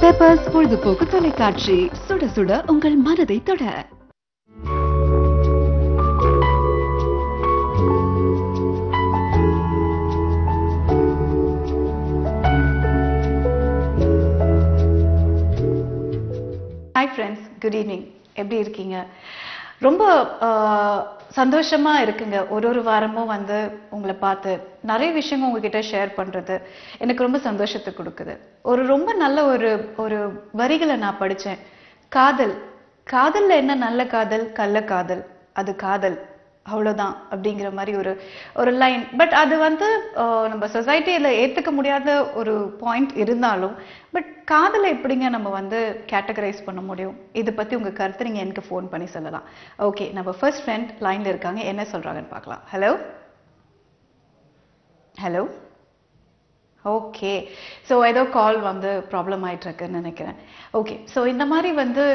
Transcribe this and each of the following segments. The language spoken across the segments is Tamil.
பெப்பர்ஸ் பொழுதுபோக்கு தொலைக்காட்சி, சுட சுட உங்கள் மனதை தொட. Hi friends, good evening. எப்படி இருக்கீங்க? ரொம்ப சந்தோஷமா இருக்குங்க. ஒரு வாரமும் வந்து உங்களை பார்த்து நிறைய விஷயங்கள் உங்ககிட்ட ஷேர் பண்றது எனக்கு ரொம்ப சந்தோஷத்தை கொடுக்குது. ரொம்ப நல்ல ஒரு வரிகளை நான் படிச்சேன். காதல், காதல்ல என்ன நல்ல காதல், கள்ள காதல், அது காதல் அவ்வளவுதான் அப்படிங்கிற மாதிரி ஒரு லைன். பட் அது வந்து நம்ம சொசைட்டியில ஏத்துக்க முடியாத ஒரு பாயிண்ட் இருந்தாலும், பட் காதலை எப்படிங்க நம்ம வந்து கேட்டகரைஸ் பண்ண முடியும்? இதை பத்தி உங்க கருத்து நீங்க எனக்கு ஃபோன் பண்ணி சொல்லலாம். ஓகே, நம்ம ஃபர்ஸ்ட் ஃப்ரெண்ட் லைன்ல இருக்காங்க, என்ன சொல்றாங்கன்னு பார்க்கலாம். Hello hello. ஓகே, ஸோ ஏதோ கால் வந்து ப்ராப்ளம் ஆயிட்டு இருக்குன்னு நினைக்கிறேன். ஓகே, ஸோ இந்த மாதிரி வந்து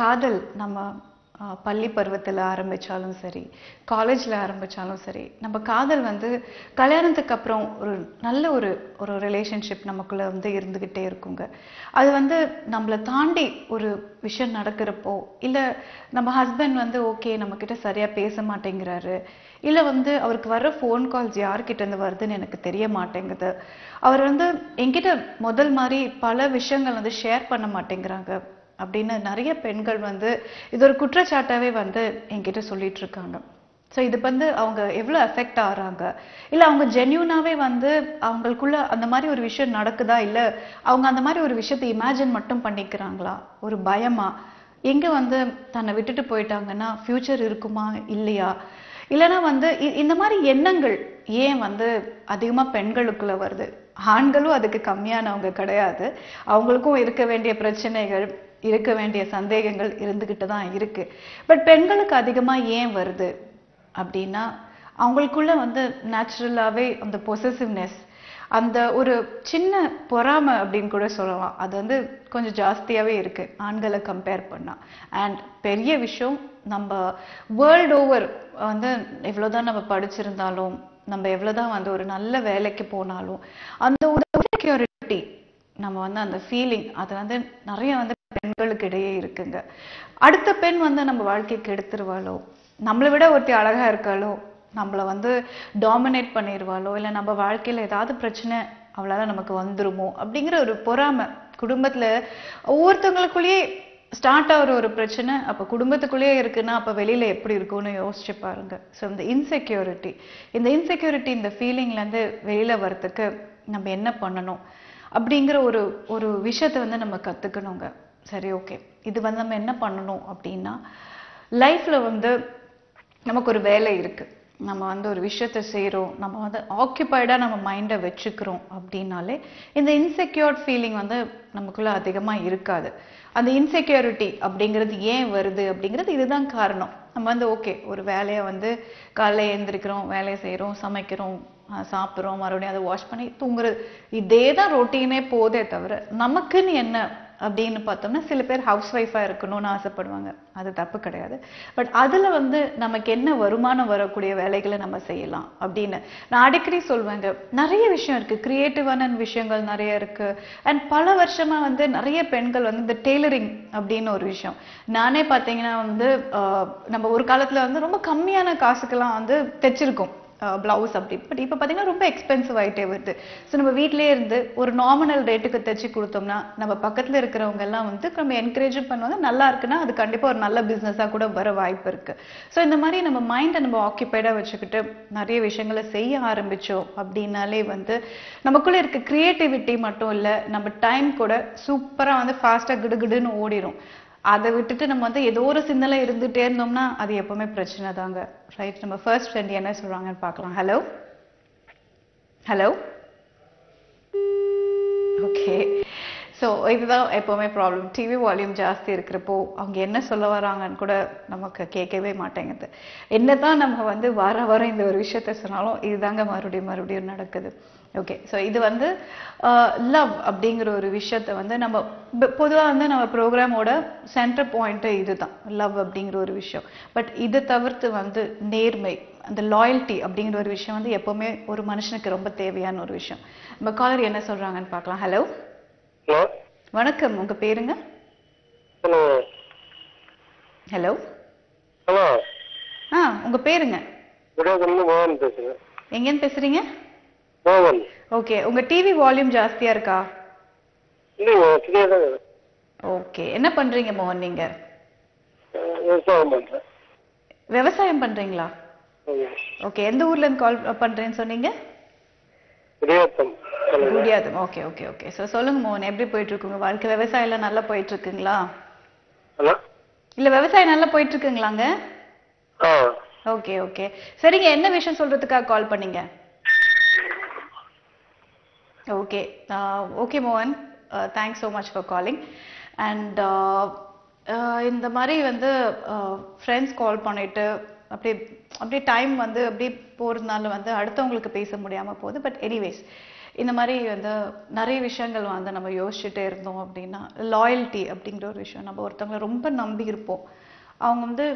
காதல் நம்ம பள்ளி பருவத்தில் ஆரம்பித்தாலும் சரி, காலேஜில் ஆரம்பித்தாலும் சரி, நம்ம காதல் வந்து கல்யாணத்துக்கு அப்புறம் ஒரு நல்ல ஒரு ரிலேஷன்ஷிப் நமக்குள்ளே வந்து இருந்துக்கிட்டே இருக்குங்க. அது வந்து நம்மளை தாண்டி ஒரு விஷயம் நடக்கிறப்போ, இல்லை நம்ம ஹஸ்பண்ட் வந்து ஓகே நம்மக்கிட்ட சரியாக பேச மாட்டேங்கிறாரு, இல்லை வந்து அவருக்கு வர்ற ஃபோன் கால்ஸ் யார்கிட்டேருந்து வருதுன்னு எனக்கு தெரிய மாட்டேங்குது, அவர் வந்து என்கிட்ட முதல் மாதிரி பல விஷயங்கள் வந்து ஷேர் பண்ண மாட்டேங்கிறாங்க அப்படின்னு நிறைய பெண்கள் வந்து இது ஒரு குற்றச்சாட்டாவே வந்து என்கிட்ட சொல்லிட்டு இருக்காங்க. ஸோ இது வந்து அவங்க எவ்வளோ எஃபெக்ட் ஆகிறாங்க, இல்லை அவங்க ஜென்யூனாவே வந்து அவங்களுக்குள்ள அந்த மாதிரி ஒரு விஷயம் நடக்குதா, இல்லை அவங்க அந்த மாதிரி ஒரு விஷயத்தை இமேஜின் மட்டும் பண்ணிக்கிறாங்களா, ஒரு பயமா, எங்கே வந்து தன்னை விட்டுட்டு போயிட்டாங்கன்னா ஃப்யூச்சர் இருக்குமா இல்லையா, இல்லைன்னா வந்து இந்த மாதிரி எண்ணங்கள் ஏன் வந்து அதிகமாக பெண்களுக்குள்ள வருது? ஆண்களும் அதுக்கு கம்மியானவங்க கிடையாது. அவங்களுக்கும் இருக்க வேண்டிய பிரச்சனைகள், இருக்க வேண்டிய சந்தேகங்கள் இருந்துகிட்டு தான் இருக்கு. பட் பெண்களுக்கு அதிகமாக ஏன் வருது அப்படின்னா, அவங்களுக்குள்ள வந்து நேச்சுரலாகவே அந்த பொசசிவ்னஸ், அந்த ஒரு சின்ன பொறாமை அப்படின்னு கூட சொல்லலாம், அது வந்து கொஞ்சம் ஜாஸ்தியாகவே இருக்கு ஆண்களை கம்பேர் பண்ணால். அண்ட் பெரிய விஷயம், நம்ம வேர்ல்டு ஓவர் வந்து எவ்வளோதான் நம்ம படிச்சிருந்தாலும், நம்ம எவ்வளோதான் வந்து ஒரு நல்ல வேலைக்கு போனாலும், அந்த ஒரு செக்யூரிட்டி, நம்ம வந்து அந்த ஃபீலிங், அது வந்து நிறைய வந்து பெண்களுக்கு இடையே இருக்குங்க. அடுத்த பெண் வந்து நம்ம வாழ்க்கைக்கு எடுத்துருவாளோ, நம்மளை விட ஒருத்தி அழகா இருக்காளோ, நம்மளை வந்து டாமினேட் பண்ணிடுவாளோ, இல்லை நம்ம வாழ்க்கையில் ஏதாவது பிரச்சனை அவளால் நமக்கு வந்துருமோ அப்படிங்கிற ஒரு பொறாமை குடும்பத்தில் ஒவ்வொருத்தவங்களுக்குள்ளேயே ஸ்டார்ட் ஆகிற ஒரு பிரச்சனை. அப்போ குடும்பத்துக்குள்ளேயே இருக்குன்னா அப்போ வெளியில் எப்படி இருக்கும்னு யோசிச்சு பாருங்க. ஸோ இந்த இன்செக்யூரிட்டி இந்த ஃபீலிங்லேருந்து வெளியில் வர்றதுக்கு நம்ம என்ன பண்ணணும் அப்படிங்கிற ஒரு விஷயத்தை வந்து நம்ம கற்றுக்கணுங்க. சரி, ஓகே, இது வந்து நம்ம என்ன பண்ணணும் அப்படின்னா, லைஃப்பில் வந்து நமக்கு ஒரு வேலை இருக்குது, நம்ம வந்து ஒரு விஷயத்தை செய்கிறோம், நம்ம வந்து ஆக்குப்பைடாக நம்ம மைண்டை வச்சுக்கிறோம் அப்படின்னாலே இந்த இன்செக்யூர்ட் ஃபீலிங் வந்து நமக்குள்ளே அதிகமாக இருக்காது. அந்த இன்செக்யூரிட்டி அப்படிங்கிறது ஏன் வருது அப்படிங்கிறது இதுதான் காரணம். நம்ம வந்து ஓகே ஒரு வேலையை வந்து காலையில் எழுந்திரிக்கிறோம், வேலையை செய்கிறோம், சமைக்கிறோம், சாப்பிட்றோம், மறுபடியும் அதை வாஷ் பண்ணி தூங்குறது, இதே தான் ரொட்டீனே போதே தவிர நமக்குன்னு என்ன அப்படின்னு பார்த்தோம்னா, சில பேர் ஹவுஸ் ஒய்ஃபாக இருக்கணும்னு ஆசைப்படுவாங்க, அது தப்பு கிடையாது. பட் அதில் வந்து நமக்கு என்ன வருமானம் வரக்கூடிய வேலைகளை நம்ம செய்யலாம் அப்படின்னு நான் அடிக்கடி சொல்வேங்க. நிறைய விஷயம் இருக்குது, கிரியேட்டிவான விஷயங்கள் நிறைய இருக்குது. அண்ட் பல வருஷமாக வந்து நிறைய பெண்கள் வந்து இந்த டெய்லரிங் அப்படின்னு ஒரு விஷயம், நானே பார்த்தீங்கன்னா வந்து நம்ம ஒரு காலத்தில் வந்து ரொம்ப கம்மியான காசுக்கெல்லாம் வந்து தைச்சிருக்கோம் பிளவுஸ் அப்படி. பட் இப்போ பார்த்தீங்கன்னா ரொம்ப எக்ஸ்பென்சிவ் ஆகிட்டே வருது. ஸோ நம்ம வீட்டிலே இருந்து ஒரு நாமினல் ரேட்டுக்கு தைச்சி கொடுத்தோம்னா நம்ம பக்கத்தில் இருக்கிறவங்க எல்லாம் வந்து நம்ம என்கரேஜும் பண்ணுவாங்க, நல்லா இருக்குன்னா அது கண்டிப்பாக ஒரு நல்ல பிஸ்னஸாக கூட வர வாய்ப்பு இருக்குது. ஸோ இந்த மாதிரி நம்ம மைண்டை நம்ம ஆக்கியபைடாக வச்சுக்கிட்டு நிறைய விஷயங்களை செய்ய ஆரம்பித்தோம் அப்படின்னாலே வந்து நமக்குள்ளே இருக்க க்ரியேட்டிவிட்டி மட்டும் இல்லை, நம்ம டைம் கூட சூப்பராக வந்து ஃபாஸ்ட்டாக கிடுகிடுன்னு ஓடிடும். அதை விட்டுட்டு நம்ம வந்து ஏதோ ஒரு சிந்தனை இருந்துகிட்டே இருந்தோம்னா அது எப்பவுமே பிரச்சனை தாங்க. ரைட், நம்ம ஃபர்ஸ்ட் ஃப்ரெண்ட் என்ன சொல்றாங்கன்னு பார்க்கலாம். Hello hello. ஓகே, ஸோ இதுதான் எப்போவுமே ப்ராப்ளம். டிவி வால்யூம் ஜாஸ்தி இருக்கிறப்போ அவங்க என்ன சொல்ல வராங்கன்னு கூட நமக்கு கேட்கவே மாட்டேங்குது. என்ன தான் நம்ம வந்து வாரம் இந்த ஒரு விஷயத்த சொன்னாலும் இதுதாங்க மறுபடியும் நடக்குது. ஓகே, ஸோ இது வந்து லவ் அப்படிங்கிற ஒரு விஷயத்த வந்து நம்ம பொதுவாக வந்து நம்ம ப்ரோக்ராமோட சென்டர் பாயிண்ட்டு இதுதான், லவ் அப்படிங்கிற ஒரு விஷயம். பட் இதை தவிர்த்து வந்து நேர்மை, அந்த லாயல்ட்டி அப்படிங்கிற ஒரு விஷயம் வந்து எப்போவுமே ஒரு மனுஷனுக்கு ரொம்ப தேவையான ஒரு விஷயம். நம்ம காலர் என்ன சொல்கிறாங்கன்னு பார்க்கலாம். Hello hello. வணக்கம், உங்க பேருங்க? ஹலோ. ஹலோ. ஹலோ. உங்க பேருங்க? குடகுடம்ல மோகன் பேசுறேன். எங்கேருந்து பேசுறீங்க? மோகன். ஓகே, உங்க டிவி வால்யூம் ஜாஸ்தியா இருக்கா? இல்லைங்க, சரியா தான் இருக்கு. ஓகே, என்ன பண்றீங்க மோகன் நீங்க? விவசாயம் பண்றேன். விவசாயம் பண்றீங்களா? ஆமா. ஓகே, எந்த ஊர்ல இருந்து கால் பண்றேன்னு சொன்னீங்க? Gudiyattam. Gudiyattam. Okay okay okay. So சொல்லுங்க மோகன், எப்படி போயிட்டு இருக்கு உங்க வாழ்க்கை? விவசாயம் எல்லாம் நல்லா போயிட்டு இருக்குங்களா? ஹலோ. இல்ல விவசாயம் நல்லா போயிட்டு இருக்குங்களாங்க? ஆ. Okay okay. சரிங்க, என்ன விஷயம் சொல்றதுக்காக கால் பண்ணீங்க? ஓகே ஓகே மோகன், thanks so much for calling. And இந்த மாதிரி வந்து ஃப்ரெண்ட்ஸ் கால் பண்ணிட்டு அப்படியே அப்படியே டைம் வந்து அப்படியே போகிறதுனால வந்து அடுத்தவங்களுக்கு பேச முடியாமல் போகுது. பட் எனிவேஸ், இந்த மாதிரி வந்து நிறைய விஷயங்கள் வந்து நம்ம யோசிச்சுட்டே இருந்தோம் அப்படின்னா, லாயல்ட்டி அப்படிங்கிற ஒரு விஷயம். நம்ம ஒருத்தவங்களை ரொம்ப நம்பி இருப்போம், அவங்க வந்து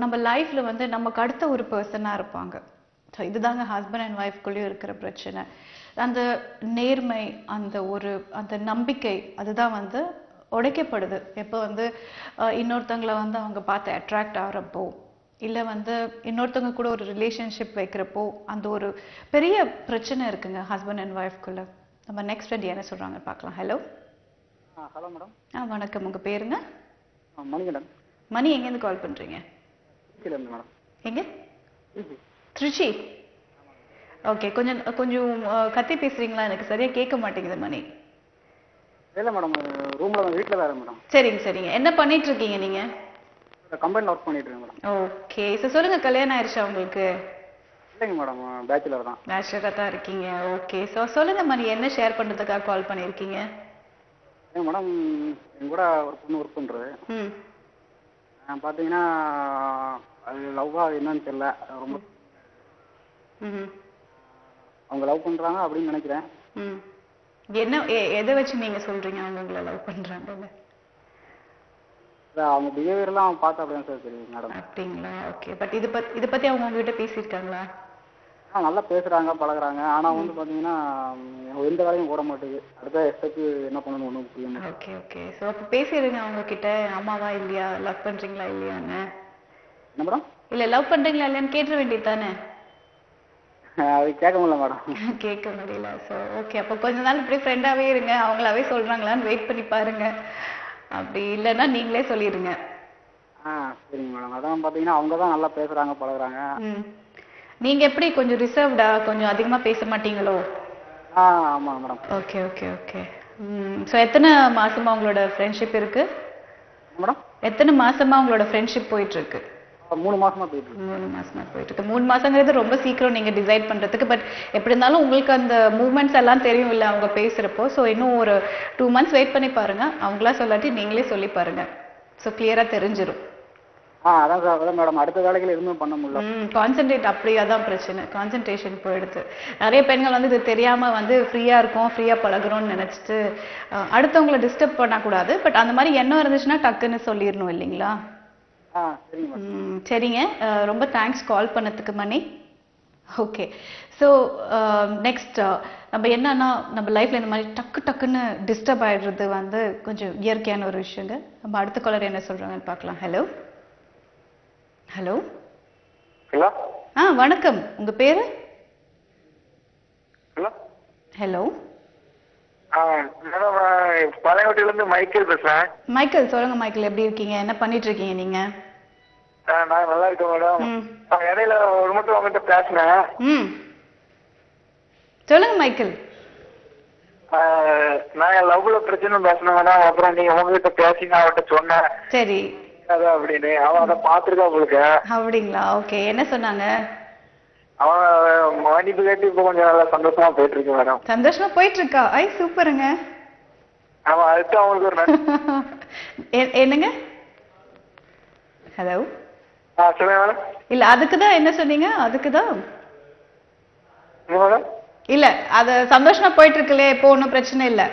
நம்ம லைஃப்ல வந்து நமக்கு அடுத்த ஒரு பர்சனாக இருப்பாங்க. ஸோ இதுதாங்க ஹஸ்பண்ட் அண்ட் ஒய்ஃப்குள்ளேயும் இருக்கிற பிரச்சனை. அந்த நேர்மை, அந்த நம்பிக்கை, அதுதான் வந்து உடைக்கப்படுது எப்போ வந்து இன்னொருத்தவங்களை வந்து அவங்க பார்த்து அட்ராக்ட் ஆகிறப்போ, இல்லை வந்து இன்னொருத்தவங்க கூட ஒரு ரிலேஷன்ஷிப் வைக்கிறப்போ அந்த ஒரு பெரிய பிரச்சனை இருக்குங்க ஹஸ்பண்ட் அண்ட் ஒய்ஃப்குள்ள. நம்ம நெக்ஸ்ட் ஃப்ரெண்ட் என்ன சொல்றாங்க பார்க்கலாம். ஹலோ. Hello madam. வணக்கம், உங்க பேருங்க? மணி மேடம். மணி, எங்கேருந்து கால் பண்றீங்க? திருச்சியிலேருந்து மேடம். எங்க? திருச்சி. ஓகே, கொஞ்சம் கொஞ்சம் கத்தி பேசுறீங்களா? எனக்கு சரியா கேட்க மாட்டேங்குது மணி. இல்லை மேடம், ரூமில் தான், வீட்டில் தான் மேடம். சரிங்க சரிங்க. என்ன பண்ணிட்டு இருக்கீங்க நீங்க? கம்பெனியில் ஒர்க் பண்ணிட்டு இருக்கேன் மேடம். ஓகே, ஸோ சொல்லுங்க, கல்யாணம் ஆயிடுச்சா உங்களுக்கு? இல்லைங்க மேடம், பேச்சுலர் தான். பேச்சுலராக தான் இருக்கீங்க. ஓகே, ஸோ சொல்லுங்க மணி, என்ன ஷேர் பண்ணுறதுக்காக கால் பண்ணியிருக்கீங்க? ஏங்க மேடம், என் கூட ஒரு பொண்ணு ஒர்க் பண்ணுறது. ம். பார்த்தீங்கன்னா அது லவ்வாக என்னன்னு தெரியல. ரொம்ப ம். அவங்க லவ் பண்ணுறாங்க அப்படின்னு நினைக்கிறேன். ம். என்ன எதை வச்சு நீங்க சொல்றீங்க அவங்க உங்களை லவ் பண்றாங்கன்னு? அவங்க பிஹேவியர்லாம் பார்த்தா அப்படிதான் சார் தெரியும் மேடம். அப்படிங்களா? ஓகே, பட் இதை பத்தி அவங்க உங்ககிட்ட பேசியிருக்காங்களா? நல்லா பேசுகிறாங்க, பழகுறாங்க. ஆனால் வந்து பார்த்தீங்கன்னா எந்த வேலையும் ஓட மாட்டேங்குது. அடுத்த ஸ்டெப்பு என்ன பண்ணணும்னு ஒன்றும் புரிய மாட்டேங்குது. Okay okay. ஸோ அப்போ பேசிடுங்க அவங்க கிட்ட, அம்மாவா இல்லையா, லவ் பண்றீங்களா இல்லையான்னு. என்ன மேடம்? இல்லை, லவ் பண்றீங்களா இல்லையான்னு கேட்டுற வேண்டியது தானே? அது கேட்க முடியல மேடம். கேட்க முடியல. ஸோ ஓகே, அப்போ கொஞ்ச நாள் இப்படி ஃப்ரெண்டாகவே இருங்க, அவங்களாவே சொல்றாங்களான்னு வெயிட் பண்ணி பாருங்க. அப்படி இல்லைன்னா நீங்களே சொல்லிடுங்க. சரிங்க மேடம். அதான் பார்த்தீங்கன்னா அவங்க தான் நல்லா பேசுகிறாங்க, பழகுறாங்க. ம். நீங்க எப்படி கொஞ்சம் ரிசர்வ்டா, கொஞ்சம் அதிகமா பேச மாட்டீங்களோ? ஆமாம் madam. Okay okay okay. So எத்தனை மாசமா உங்களோட ஃப்ரெண்ட்ஷிப் இருக்கு? மேடம், எத்தனை மாசமா உங்களோட ஃப்ரெண்ட்ஷிப் போயிட்டு இருக்கு? 3 மாசமா போயிட்டு இருக்கு. 3 மாசமா போயிட்டு இருக்கு. 3 மாசங்கிறது ரொம்ப சீக்கிரம் நீங்க டிசைட் பண்றதுக்கு. பட் எப்படி இருந்தாலும் உங்களுக்கு அந்த மூவ்மெண்ட்ஸ் எல்லாம் தெரியும் இல்ல அவங்க பேசுறப்போ. ஸோ இன்னும் ஒரு 2 months வெயிட் பண்ணி பாருங்க. அவங்களா சொல்லாட்டி நீங்களே சொல்லி பாருங்க. ஸோ கிளியரா தெரிஞ்சிடும். அதான் சார், அதான் மேடம், அடுத்த வேலைகள் எதுவுமே பண்ண முடியல. கான்சென்ட்ரேட், அப்படியே தான் பிரச்சனை. கான்சென்ட்ரேஷன் போயிடுது. நிறைய பெண்கள் வந்து இது தெரியாம வந்து ஃப்ரீயா இருக்கும், ஃப்ரீயா பழகுறோம்னு நினைச்சிட்டு அடுத்தவங்களை டிஸ்டர்ப் பண்ணக்கூடாது. பட் அந்த மாதிரி எண்ணம் இருந்துச்சுன்னா டக்குன்னு சொல்லிடணும் இல்லைங்களா? சரிங்க மேடம். சரிங்க, ரொம்ப தேங்க்ஸ் கால் பண்ணதுக்கு மணி. ஓகே, ஸோ நெக்ஸ்ட் நம்ம என்னன்னா, நம்ம லைஃப்ல இந்த மாதிரி டக்குன்னு டிஸ்டர்ப் ஆயிடுறது வந்து கொஞ்சம் இயற்கையான ஒரு விஷயங்க. நம்ம அடுத்த காலர் என்ன சொல்றாங்கன்னு பார்க்கலாம். ஹலோ. ஹலோ. ஹலோ. வணக்கம், உங்க பேரு? ஹலோ. ஹலோ. மேடம், பழையவட்டிலேருந்து மைக்கேல் பேசுறேன். மைக்கேல், சொல்லுங்க மைக்கேல், எப்படி இருக்கீங்க? என்ன பண்ணிட்டு இருக்கீங்க நீங்க? நான் நல்லா இருக்கேன் மேடம். இடையில ஒரு மட்டும் அவங்ககிட்ட பேசினேன். சொல்லுங்க மைக்கேல். நான் லவ்ல பிரச்சனை பேசினேன் மேடம். அப்புறம் நீங்க உங்ககிட்ட பேசி நான் அவர்கிட்ட சொன்னேன். சரி. அதான் அப்படின்னு அவன் அதை பார்த்துருக்கா உங்களுக்கு. அப்படிங்களா? ஓகே, என்ன சொன்னாங்க? அவன் மன்னிப்பு கேட்டு இப்போ கொஞ்சம் நல்லா சந்தோஷமா போயிட்டு இருக்கு மேடம். சந்தோஷமா போயிட்டு இருக்கா? ஐ சூப்பருங்க. அவன் அதுக்கு அவங்களுக்கு ஒரு என்னங்க? ஹலோ. சொல்லுங்க மேடம். இல்ல, அதுக்குதான் என்ன சொன்னீங்க? அதுக்குதான் மேடம் இல்ல, அது சந்தோஷமா போயிட்டு இருக்குல்ல, இப்போ ஒன்றும் பிரச்சனை இல்லை.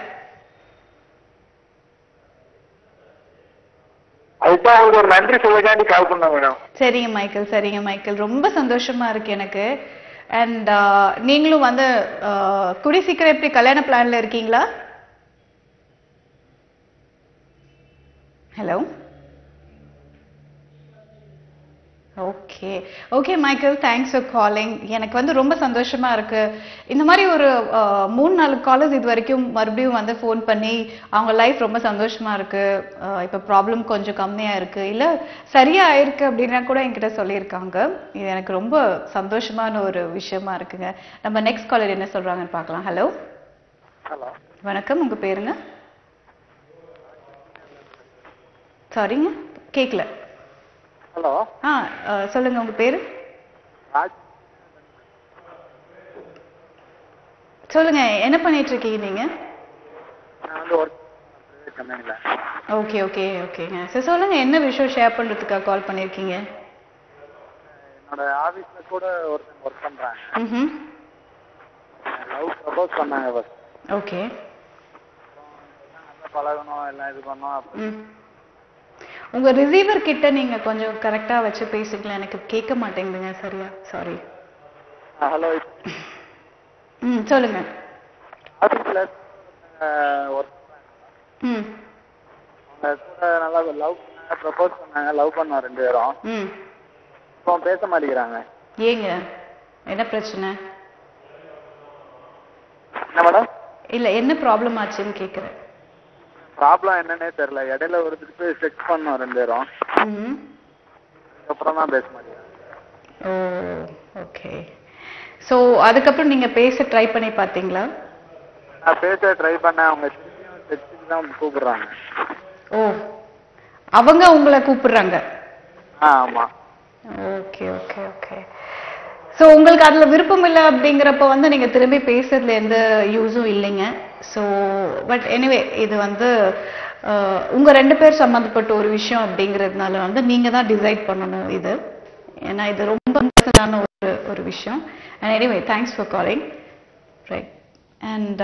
அதுதான் அவங்களுக்கு ஒரு நன்றி சொல்லக்காண்டி கால் பண்ணேன் மேடம். சரிங்க மைக்கேல், சரிங்க மைக்கேல், ரொம்ப சந்தோஷமா இருக்கு எனக்கு. அண்ட் நீங்களும் வந்து கூடி சீக்கிரம் எப்படி கல்யாண பிளான்ல இருக்கீங்களா? Hello. Okay okay Michael, thanks for calling. எனக்கு வந்து ரொம்ப சந்தோஷமா இருக்கு. இந்த மாதிரி ஒரு 3-4 காலர்ஸ் இது வரைக்கும் மறுபடியும் வந்து ஃபோன் பண்ணி அவங்க லைஃப் ரொம்ப சந்தோஷமா இருக்கு, இப்போ ப்ராப்ளம் கொஞ்சம் கம்மியா இருக்கு, இல்ல சரியா ஆயிருக்கு அப்படின்னா கூட என்கிட்ட சொல்லியிருக்காங்க. இது எனக்கு ரொம்ப சந்தோஷமான ஒரு விஷயமா இருக்குங்க. நம்ம நெக்ஸ்ட் காலர் என்ன சொல்றாங்கன்னு பார்க்கலாம். ஹலோ. ஹலோ வணக்கம், உங்க பேருங்க? சாரிங்க கேட்கல. ஹலோ. சொல்லுங்க உங்க பேரு. சொல்லுங்க, என்ன பண்ணிட்டு இருக்கீங்க நீங்க? நான் வந்து ஒர்க் கம்பெனில. ஓகே ஓகே ஓகேங்க. சரி சொல்லுங்க, என்ன விஷயம் ஷேர் பண்றதுக்காக கால் பண்ணிருக்கீங்க? என்னோட ஆபீஸ்ல கூட ஒருத்தங்க ஒர்க் பண்றாங்க. ம்ஹும். லவ் ப்ரப்போஸ் பண்ணாங்க ஃபர்ஸ்ட். ஓகே. நல்லா பழகணும், எல்லாம் இது பண்ணோம். அப்படி உங்க ரிசீவர் கிட்ட நீங்க கொஞ்சம் கரெக்டா வச்சு பேசிக்கலாம், எனக்கு கேட்க மாட்டேங்குதுங்க சரியா. சாரி. ஹலோ. சொல்லுங்க. ஆபீஸ்ல ஒர்க் ம் அவங்க கூட நல்லா லவ் பண்ணாங்க, ப்ரப்போஸ் பண்ணாங்க, லவ் பண்ணோம் 2 பேரும். ம் இப்போ பேச மாட்டேங்கிறாங்க. ஏங்க, என்ன பிரச்சனை? என்ன மேடம்? இல்ல, என்ன ப்ராப்ளம் ஆச்சுன்னு கேக்குறேன். ப்ராப்ளம் என்னன்னே தெரியல. இடையில ஒரு திருப்பி செக் பண்ணோம் 2 பேரும். அதுக்கப்புறம் தான் பேச மாட்டேங்கிறாங்க. ஓ ஓகே. ஸோ அதுக்கப்புறம் நீங்க பேச ட்ரை பண்ணி பார்த்தீங்களா? நான் பேச ட்ரை பண்ணேன், அவங்க செக்ஸுக்கு தான் கூப்பிடுறாங்க. ஓ, அவங்க உங்களை கூப்பிடுறாங்க? ஆமா. Okay okay okay. ஸோ உங்களுக்கு அதில் விருப்பம் இல்லை அப்படிங்கிறப்ப வந்து நீங்கள் திரும்பி பேசுறதுல எந்த யூஸும் இல்லைங்க. ஸோ பட் எனிவே, இது வந்து உங்கள் 2 பேர் சம்மந்தப்பட்ட ஒரு விஷயம் அப்படிங்கிறதுனால வந்து நீங்கள் தான் டிசைட் பண்ணணும் இது. ஏன்னா இது ரொம்ப பர்சனலான ஒரு விஷயம். And anyway, thanks for calling. Right. And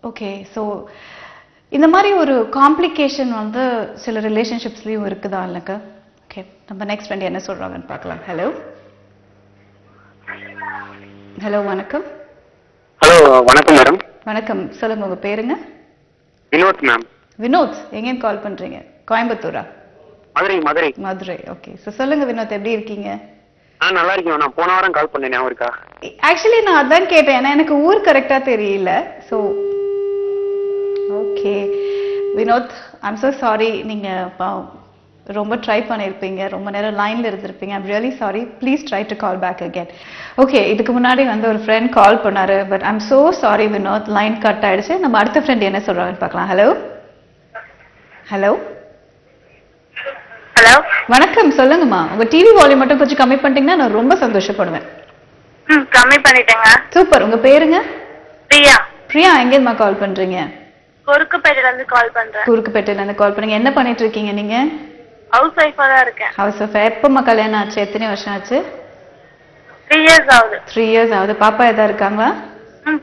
okay, so இந்த மாதிரி ஒரு காம்ப்ளிகேஷன் வந்து சில ரிலேஷன்ஷிப்ஸ்லேயும் இருக்குதா இல்லைங்க? ஓகே, நம்ம நெக்ஸ்ட் ஃப்ரெண்ட் என்ன சொல்கிறாங்கன்னு பார்க்கலாம். ஹலோ. ஹலோ, வணக்கம். ஹலோ, வணக்கம் மேடம். வணக்கம், சொல்லுங்க உங்க பேருங்க? வினோத் மேம். வினோத், எங்கேருந்து கால் பண்றீங்க? கோயம்புத்தூரா? மதுரை. மதுரை. மதுரை. ஓகே. ஸோ சொல்லுங்க வினோத், எப்படி இருக்கீங்க? நல்லா இருக்கேன். நான் போன வாரம் கால் பண்ணேன், அவருக்கா? ஆக்சுவலி நான் அதான் கேட்டேன், ஏன்னா எனக்கு ஊர் கரெக்டா தெரியல. So okay Vinod, I'm so sorry. நீங்க ரொம்ப ட்ரை பண்ணியிருப்பீங்க, ரொம்ப நேரம் லைன்ல இருந்திருப்பீங்க. I'm really sorry. Please try to call back again. Okay, இதுக்கு முன்னாடி வந்து ஒரு ஃப்ரெண்ட் கால் பண்ணாரு, but I'm so sorry Vinod, line cut ஆயிடுச்சு. நம்ம அடுத்த ஃப்ரெண்ட் என்ன சொல்றாங்கன்னு பார்க்கலாம். ஹலோ. ஹலோ. ஹலோ, வணக்கம், சொல்லுங்கம்மா. உங்க டிவி வால்யூம் மட்டும் கொஞ்சம் கம்மி பண்ணிட்டீங்கன்னா நான் ரொம்ப சந்தோஷப்படுவேன். கம்மி பண்ணிட்டேங்க. சூப்பர். உங்க பேருங்க? பிரியா. பிரியா, எங்கேருந்துமா கால் பண்றீங்க? குறுக்குப்பேட்டையில இருந்து கால் பண்றேன். குறுக்குப்பேட்டையில இருந்து கால் பண்ணீங்க. என்ன பண்ணிட்டு இருக்கீங்க நீங்க? ஹவுஸ் ஒய்ஃபா தான் இருக்கேன். House wife. எப்பமா கல்யாணம் ஆச்சு? எத்தனை வருஷம் ஆச்சு? 3 இயர்ஸ் ஆகுது. 3 இயர்ஸ் ஆகுது. பாப்பா ஏதா இருக்காங்களா?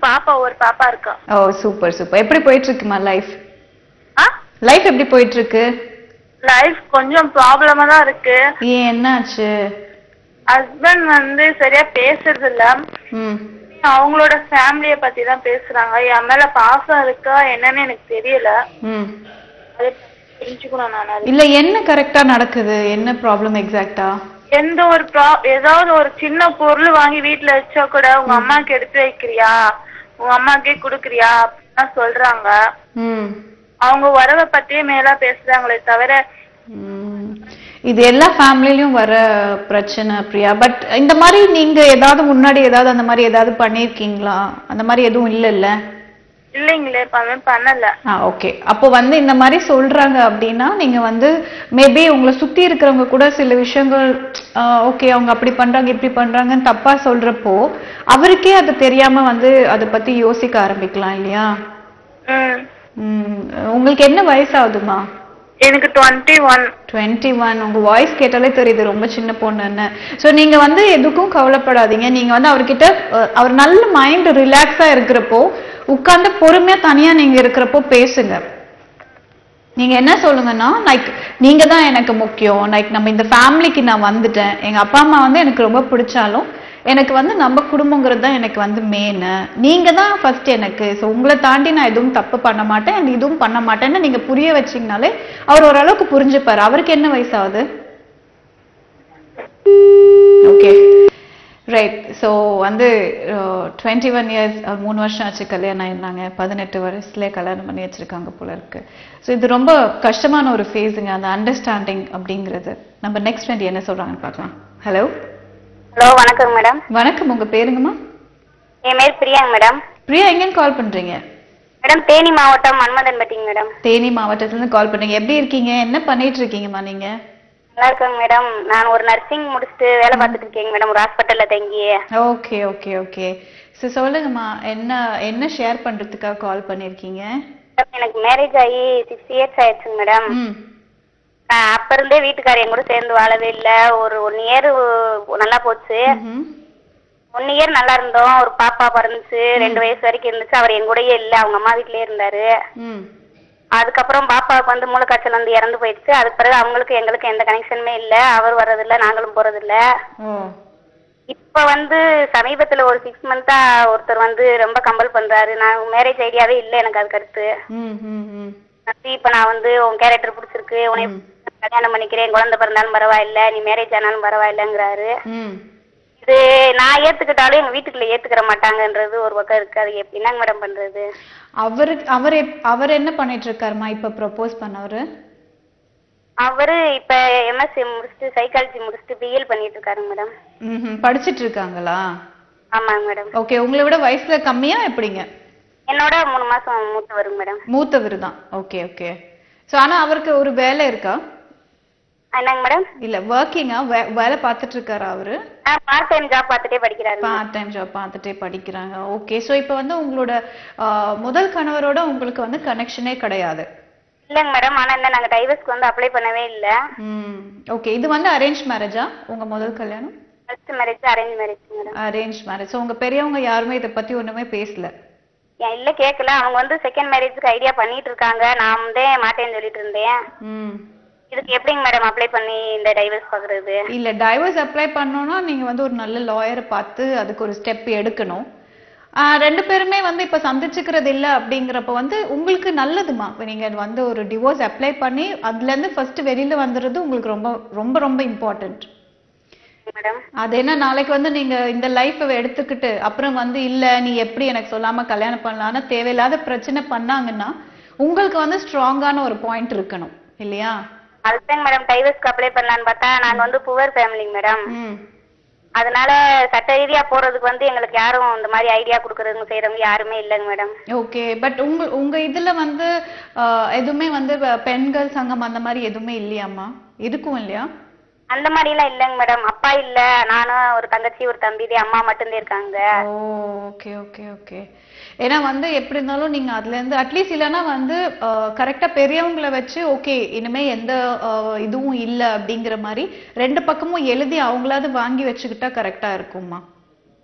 பாப்பா, ஒரு பாப்பா இருக்கா. ஓ சூப்பர் சூப்பர். எப்படி போயிட்டு இருக்குமா லைஃப்? லைஃப் எப்படி போயிட்டு இருக்கு? லைஃப் கொஞ்சம் ப்ராப்ளமா தான் இருக்கு. ஏன், என்னாச்சு? ஹஸ்பண்ட் வந்து சரியா பேசுறது இல்ல. அவங்களோட ஃபேமிலிய பத்தி தான் பேசுறாங்க. என் மேல பாசம் இருக்கா என்னன்னு எனக்கு தெரியல. தெரிஞ்சுக்கணும் நான். இல்ல, என்ன கரெக்டா நடக்குது? என்ன ப்ராப்ளம் எக்ஸாக்ட்டா? எந்த ஒரு ஏதாவது ஒரு சின்ன பொருள் வாங்கி வீட்டுல வச்சா கூட உங்க அம்மாக்கு எடுத்து வைக்கிறியா, உங்க அம்மாக்கே குடுக்குறியா அப்படின்னு சொல்றாங்க. அவங்க உறவை பத்தியே மேலா பேசுறாங்களே தவிர. இது எல்லா ஃபேமிலிலயும் வர பிரச்சனை பிரியா. பட் இந்த மாதிரி நீங்க ஏதாவது முன்னாடி ஏதாவது அந்த மாதிரி ஏதாவது பண்ணிருக்கீங்களா? அந்த மாதிரி எதுவும் இல்ல? இல்லைங்களே, பண்ணல. ஓகே. அப்போ வந்து இந்த மாதிரி சொல்றாங்க அப்படின்னா நீங்க வந்து மேபி உங்களை சுத்தி இருக்கிறவங்க கூட சில விஷயங்கள் ஓகே அவங்க அப்படி பண்றாங்க இப்படி பண்றாங்கன்னு தப்பா சொல்றப்போ அவருக்கே அது தெரியாம வந்து அதை பத்தி யோசிக்க ஆரம்பிக்கலாம் இல்லையா? உங்களுக்கு என்ன வயசாகுதுமா? எனக்கு 21. 21. உங்க வாய்ஸ் கேட்டாலே தெரியுது ரொம்ப சின்ன பொண்ணுன்னு. ஸோ நீங்க வந்து எதுக்கும் கவலைப்படாதீங்க. நீங்க வந்து அவர்கிட்ட அவர் நல்ல மைண்ட் ரிலாக்ஸா இருக்கிறப்போ உட்கார்ந்து பொறுமையா தனியா நீங்க இருக்கிறப்போ பேசுங்க. நீங்க என்ன சொல்லுங்கன்னா, லைக் நீங்க தான் எனக்கு முக்கியம், லைக் நம்ம இந்த ஃபேமிலிக்கு நான் வந்துட்டேன், எங்க அப்பா அம்மா வந்து எனக்கு ரொம்ப பிடிச்சாலும் எனக்கு வந்து நம்ம குடும்பங்கிறது தான் எனக்கு வந்து மெயின், நீங்க தான் ஃபர்ஸ்ட் எனக்கு. ஸோ உங்களை தாண்டி நான் எதுவும் தப்பு பண்ண மாட்டேன் and இதுவும் பண்ண மாட்டேன்னு நீங்க புரிய வச்சீங்கனாலே அவர் ஓரளவுக்கு புரிஞ்சுப்பாரு. அவருக்கு என்ன வயசாகுது? Okay right. ஸோ வந்து 21 இயர்ஸ் 3 வருஷம் ஆச்சு கல்யாணம் ஆயிருந்தாங்க, 18 வயசுல கல்யாணம் பண்ணி வச்சிருக்காங்க போல இருக்கு. ஸோ இது ரொம்ப கஷ்டமான ஒரு ஃபேஸுங்க, அந்த அண்டர்ஸ்டாண்டிங் அப்படிங்கிறது. நம்ம நெக்ஸ்ட் ஃப்ரெண்ட் என்ன சொல்றாங்கன்னு பார்க்கலாம். ஹலோ. ஹலோ வணக்கம் மேடம். வணக்கம், உங்க பேருங்கம்மா? என் பேர் பிரியாங்க மேடம். பிரியா, எங்கன்னு கால் பண்றீங்க? மேடம் தேனி மாவட்டம் மன்மதன்பட்டிங்க மேடம். தேனி மாவட்டத்துல இருந்து கால் பண்றீங்க. எப்படி இருக்கீங்க? என்ன பண்ணிட்டு இருக்கீங்கம்மா நீங்க? நல்லா இருக்கேங்க மேடம். நான் ஒரு நர்சிங் முடிச்சுட்டு வேலை பார்த்துட்டு இருக்கேங்க மேடம், ஒரு ஹாஸ்பிட்டல்ல தங்கி. Okay okay okay. ஸோ சொல்லுங்கம்மா, என்ன ஷேர் பண்றதுக்காக கால் பண்ணிருக்கீங்க? எனக்கு மேரேஜ் ஆகி 6 இயர்ஸ் ஆயிடுச்சுங்க மேடம். அப்ப இருந்தே வீட்டுக்காரர் என் கூட சேர்ந்து வாழவே இல்ல. ஒரு 1 இயர் நல்லா போச்சு. 1 இயர் நல்லா இருந்தோம். ஒரு பாப்பா பிறந்துச்சு, 2 வயசு வரைக்கும் இருந்துச்சு. அவர் என் கூடயே இல்ல, அவங்க அம்மா வீட்லயே இருந்தாரு. அதுக்கப்புறம் பாப்பாவுக்கு வந்து மூளைக்காய்ச்சல் வந்து இறந்து போயிடுச்சு. அதுக்கு பிறகு அவங்களுக்கு எங்களுக்கு எந்த கனெக்ஷனுமே இல்ல. அவர் வர்றதில்ல, நாங்களும் போறதில்ல. இப்ப வந்து சமீபத்துல ஒரு 6 மந்த்தா ஒருத்தர் வந்து ரொம்ப கம்பல் பண்றாரு. நான் மேரேஜ் ஐடியாவே இல்ல எனக்கு அதுக்கு அடுத்து. இப்ப நான் வந்து உன் கேரக்டர் பிடிச்சிருக்கு, உன்னை கல்யாணம் பண்ணிக்கிறேன், குழந்தை பிறந்தாலும் பரவாயில்ல, நீ மேரேஜ் ஆனாலும் பரவாயில்லங்கிறாரு. இது நான் ஏத்துக்கிட்டாலும் எங்க வீட்டுக்குள்ள ஏத்துக்கிற மாட்டாங்கன்றது ஒரு பக்கம் இருக்கு. அது எப்படின்னாங்க மேடம் பண்றது? அவர் என்ன பண்ணிட்டு இருக்காருமா இப்ப ப்ரொபோஸ் பண்ணவரு? அவரு இப்ப எம்எஸ்சி முடிச்சுட்டு சைக்காலஜி முடிச்சுட்டு பிஎல் பண்ணிட்டு இருக்காருங்க மேடம். படிச்சிட்டு இருக்காங்களா? ஆமாங்க மேடம். ஓகே. உங்களை விட வயசுல கம்மியா எப்படிங்க? என்னோட 3 மாசம் மூத்தவருங்க மேடம். மூத்தவர் தான். Okay okay. சோ ஆனா அவருக்கு ஒரு வேலை இருக்கா? என்னங்க மேடம்? இல்ல வர்க்கிங்கா, வேலை பார்த்துட்டு இருக்காரா அவரு? பார்ட் டைம் ஜாப் பார்த்துட்டே படிக்கிறாரு. பார்ட் டைம் ஜாப் பார்த்துட்டே படிக்கிறாங்க. ஓகே. சோ இப்போ வந்து உங்களோட முதல் கணவரோட உங்களுக்கு வந்து கனெக்ஷனே கிடையாது? இல்லங்க மேடம். ஆனா என்ன நாங்க டைவர்ஸ்க்கு வந்து அப்ளை பண்ணவே இல்ல. ஓகே. இது வந்து அரேஞ்ச் மேரேஜா உங்க முதல் கல்யாணம்? First marriage arrange marriage madam. Arrange marriage. So உங்க பெரியவங்க யாருமே இத பத்தி ஒண்ணுமே பேசல? இல்ல கேக்கல. அவங்க வந்து செகண்ட் மேரேஜ்க்கு ஐடியா பண்ணிட்டு இருக்காங்க. நான் வந்து மாட்டேன்னு சொல்லிட்டு இருந்தேன். இதுக்கு எப்படிங்க மேடம் அப்ளை பண்ணி இந்த டைவர்ஸ் பாக்குறது? இல்ல டைவர்ஸ் அப்ளை பண்ணனும்னா நீங்க வந்து ஒரு நல்ல லாயரை பார்த்து அதுக்கு ஒரு ஸ்டெப் எடுக்கணும். 2 பேருமே வந்து இப்ப சந்திச்சுக்கிறது இல்ல அப்படிங்கறப்ப வந்து உங்களுக்கு நல்லதுமா. நீங்க வந்து ஒரு டிவோர்ஸ் அப்ளை பண்ணி அதுல இருந்து ஃபர்ஸ்ட் வெளியில வந்துறது உங்களுக்கு ரொம்ப ரொம்ப ரொம்ப இம்பார்ட்டன்ட் மேடம். அது என்ன, நாளைக்கு வந்து நீங்க இந்த லைஃபை எடுத்துக்கிட்டு அப்புறம் வந்து இல்ல நீ எப்படி எனக்கு சொல்லாம கல்யாணம் பண்ணலாம்னு தேவையில்லாத பிரச்சனை பண்ணாங்கன்னா உங்களுக்கு வந்து ஸ்ட்ராங்கான ஒரு பாயிண்ட் இருக்கணும் இல்லையா? அதுதாங்க மேடம் டைவர்ஸ்க்கு அப்ளை பண்ணலான்னு பார்த்தா நாங்க வந்து புவர் ஃபேமிலிங்க மேடம். அதனால சட்ட ரீதியா போறதுக்கு வந்து எங்களுக்கு யாரும் இந்த மாதிரி ஐடியா கொடுக்கறதுங்க செய்யறவங்க யாருமே இல்லைங்க மேடம். ஓகே. பட் உங்க இதுல வந்து எதுவுமே வந்து பெண்கள் சங்கம் அந்த மாதிரி எதுவுமே இல்லையாம்மா? இருக்கும் இல்லையா? அந்த மாதிரி எல்லாம் இல்லைங்க மேடம். அப்பா இல்ல, நானும் ஒரு தங்கச்சி ஒரு தம்பி, அம்மா மட்டும்தான் இருக்காங்க. Okay okay okay. ஏன்னா வந்து எப்படி இருந்தாலும் நீங்க அதுல இருந்து அட்லீஸ்ட் இல்லைன்னா வந்து கரெக்டா பெரியவங்களை வச்சு ஓகே இனிமே எந்த இதுவும் இல்ல அப்படிங்கிற மாதிரி 2 பக்கமும் எழுதி அவங்களாவது வாங்கி வச்சுக்கிட்டா கரெக்டா இருக்கும்மா.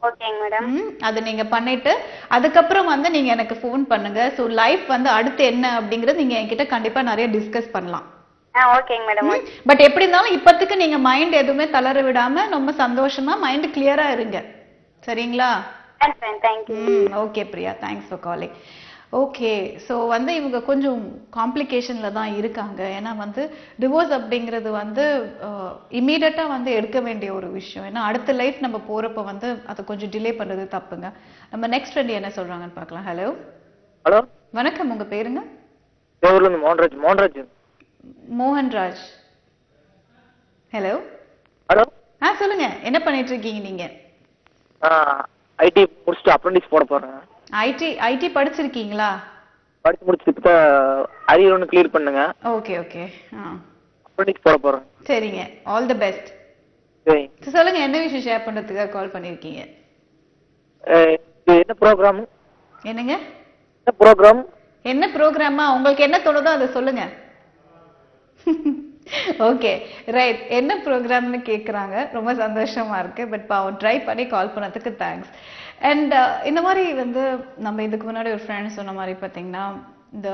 ஓகேங்க மேடம். அது நீங்க பண்ணிட்டு அதுக்கப்புறம் வந்து நீங்க எனக்கு ஃபோன் பண்ணுங்க. ஸோ லைஃப் வந்து அடுத்து என்ன அப்படிங்கறது நீங்க என்கிட்ட கண்டிப்பா நிறைய டிஸ்கஸ் பண்ணலாம். ஓகேங்க மேடம். பட் எப்படி இருந்தாலும் இப்போதைக்கு நீங்க மைண்ட் எதுவுமே தளர விடாம ரொம்ப சந்தோஷமா மைண்ட் கிளியரா இருங்க. சரிங்களா? Okay Priya, thanks for calling. Okay. So வந்து இவங்க கொஞ்சம் காம்ப்ளிகேஷன்ல தான் இருக்காங்க. ஏன்னா வந்து டிவோர்ஸ் அப்படிங்கிறது வந்து இமீடியட்டா வந்து எடுக்க வேண்டிய ஒரு விஷயம். ஏன்னா அடுத்த லைஃப் நம்ம போறப்ப வந்து அதை கொஞ்சம் டிலே பண்றது தப்புங்க. நம்ம நெக்ஸ்ட் ஃப்ரெண்ட் என்ன சொல்றாங்கன்னு பார்க்கலாம். ஹலோ. ஹலோ வணக்கம், உங்க பேருங்க? மோகன்ராஜ். மோகன்ராஜ். ஹலோ. ஹலோ. சொல்லுங்க, என்ன பண்ணிட்டு இருக்கீங்க நீங்க? ஐடி முடிச்சுட்டு அப்ரெண்டிஸ் போட போறேன். ஐடி படிச்சிருக்கீங்களா? படிச்சு முடிச்சுட்டு இப்ப அரியர் ஒன்று கிளியர் பண்ணுங்க. Okay okay. அப்ரெண்டிஸ் போட போறேன். சரிங்க, ஆல் தி பெஸ்ட். சரி சொல்லுங்க, என்ன விஷயம் ஷேர் பண்றதுக்காக கால் பண்ணிருக்கீங்க? என்ன ப்ரோக்ராம்? என்னங்க? என்ன ப்ரோக்ராமா? உங்களுக்கு என்ன தோணுதோ அதை சொல்லுங்க. Okay right. என்ன ப்ரோக்ராம்னு கேட்குறாங்க. ரொம்ப சந்தோஷமா இருக்கு. பட் பாவம் ட்ரை பண்ணி கால் பண்ணதுக்கு தேங்க்ஸ். அண்ட் இந்த மாதிரி வந்து நம்ம இதுக்கு முன்னாடி ஒரு ஃப்ரெண்ட் சொன்ன மாதிரி பார்த்தீங்கன்னா இந்த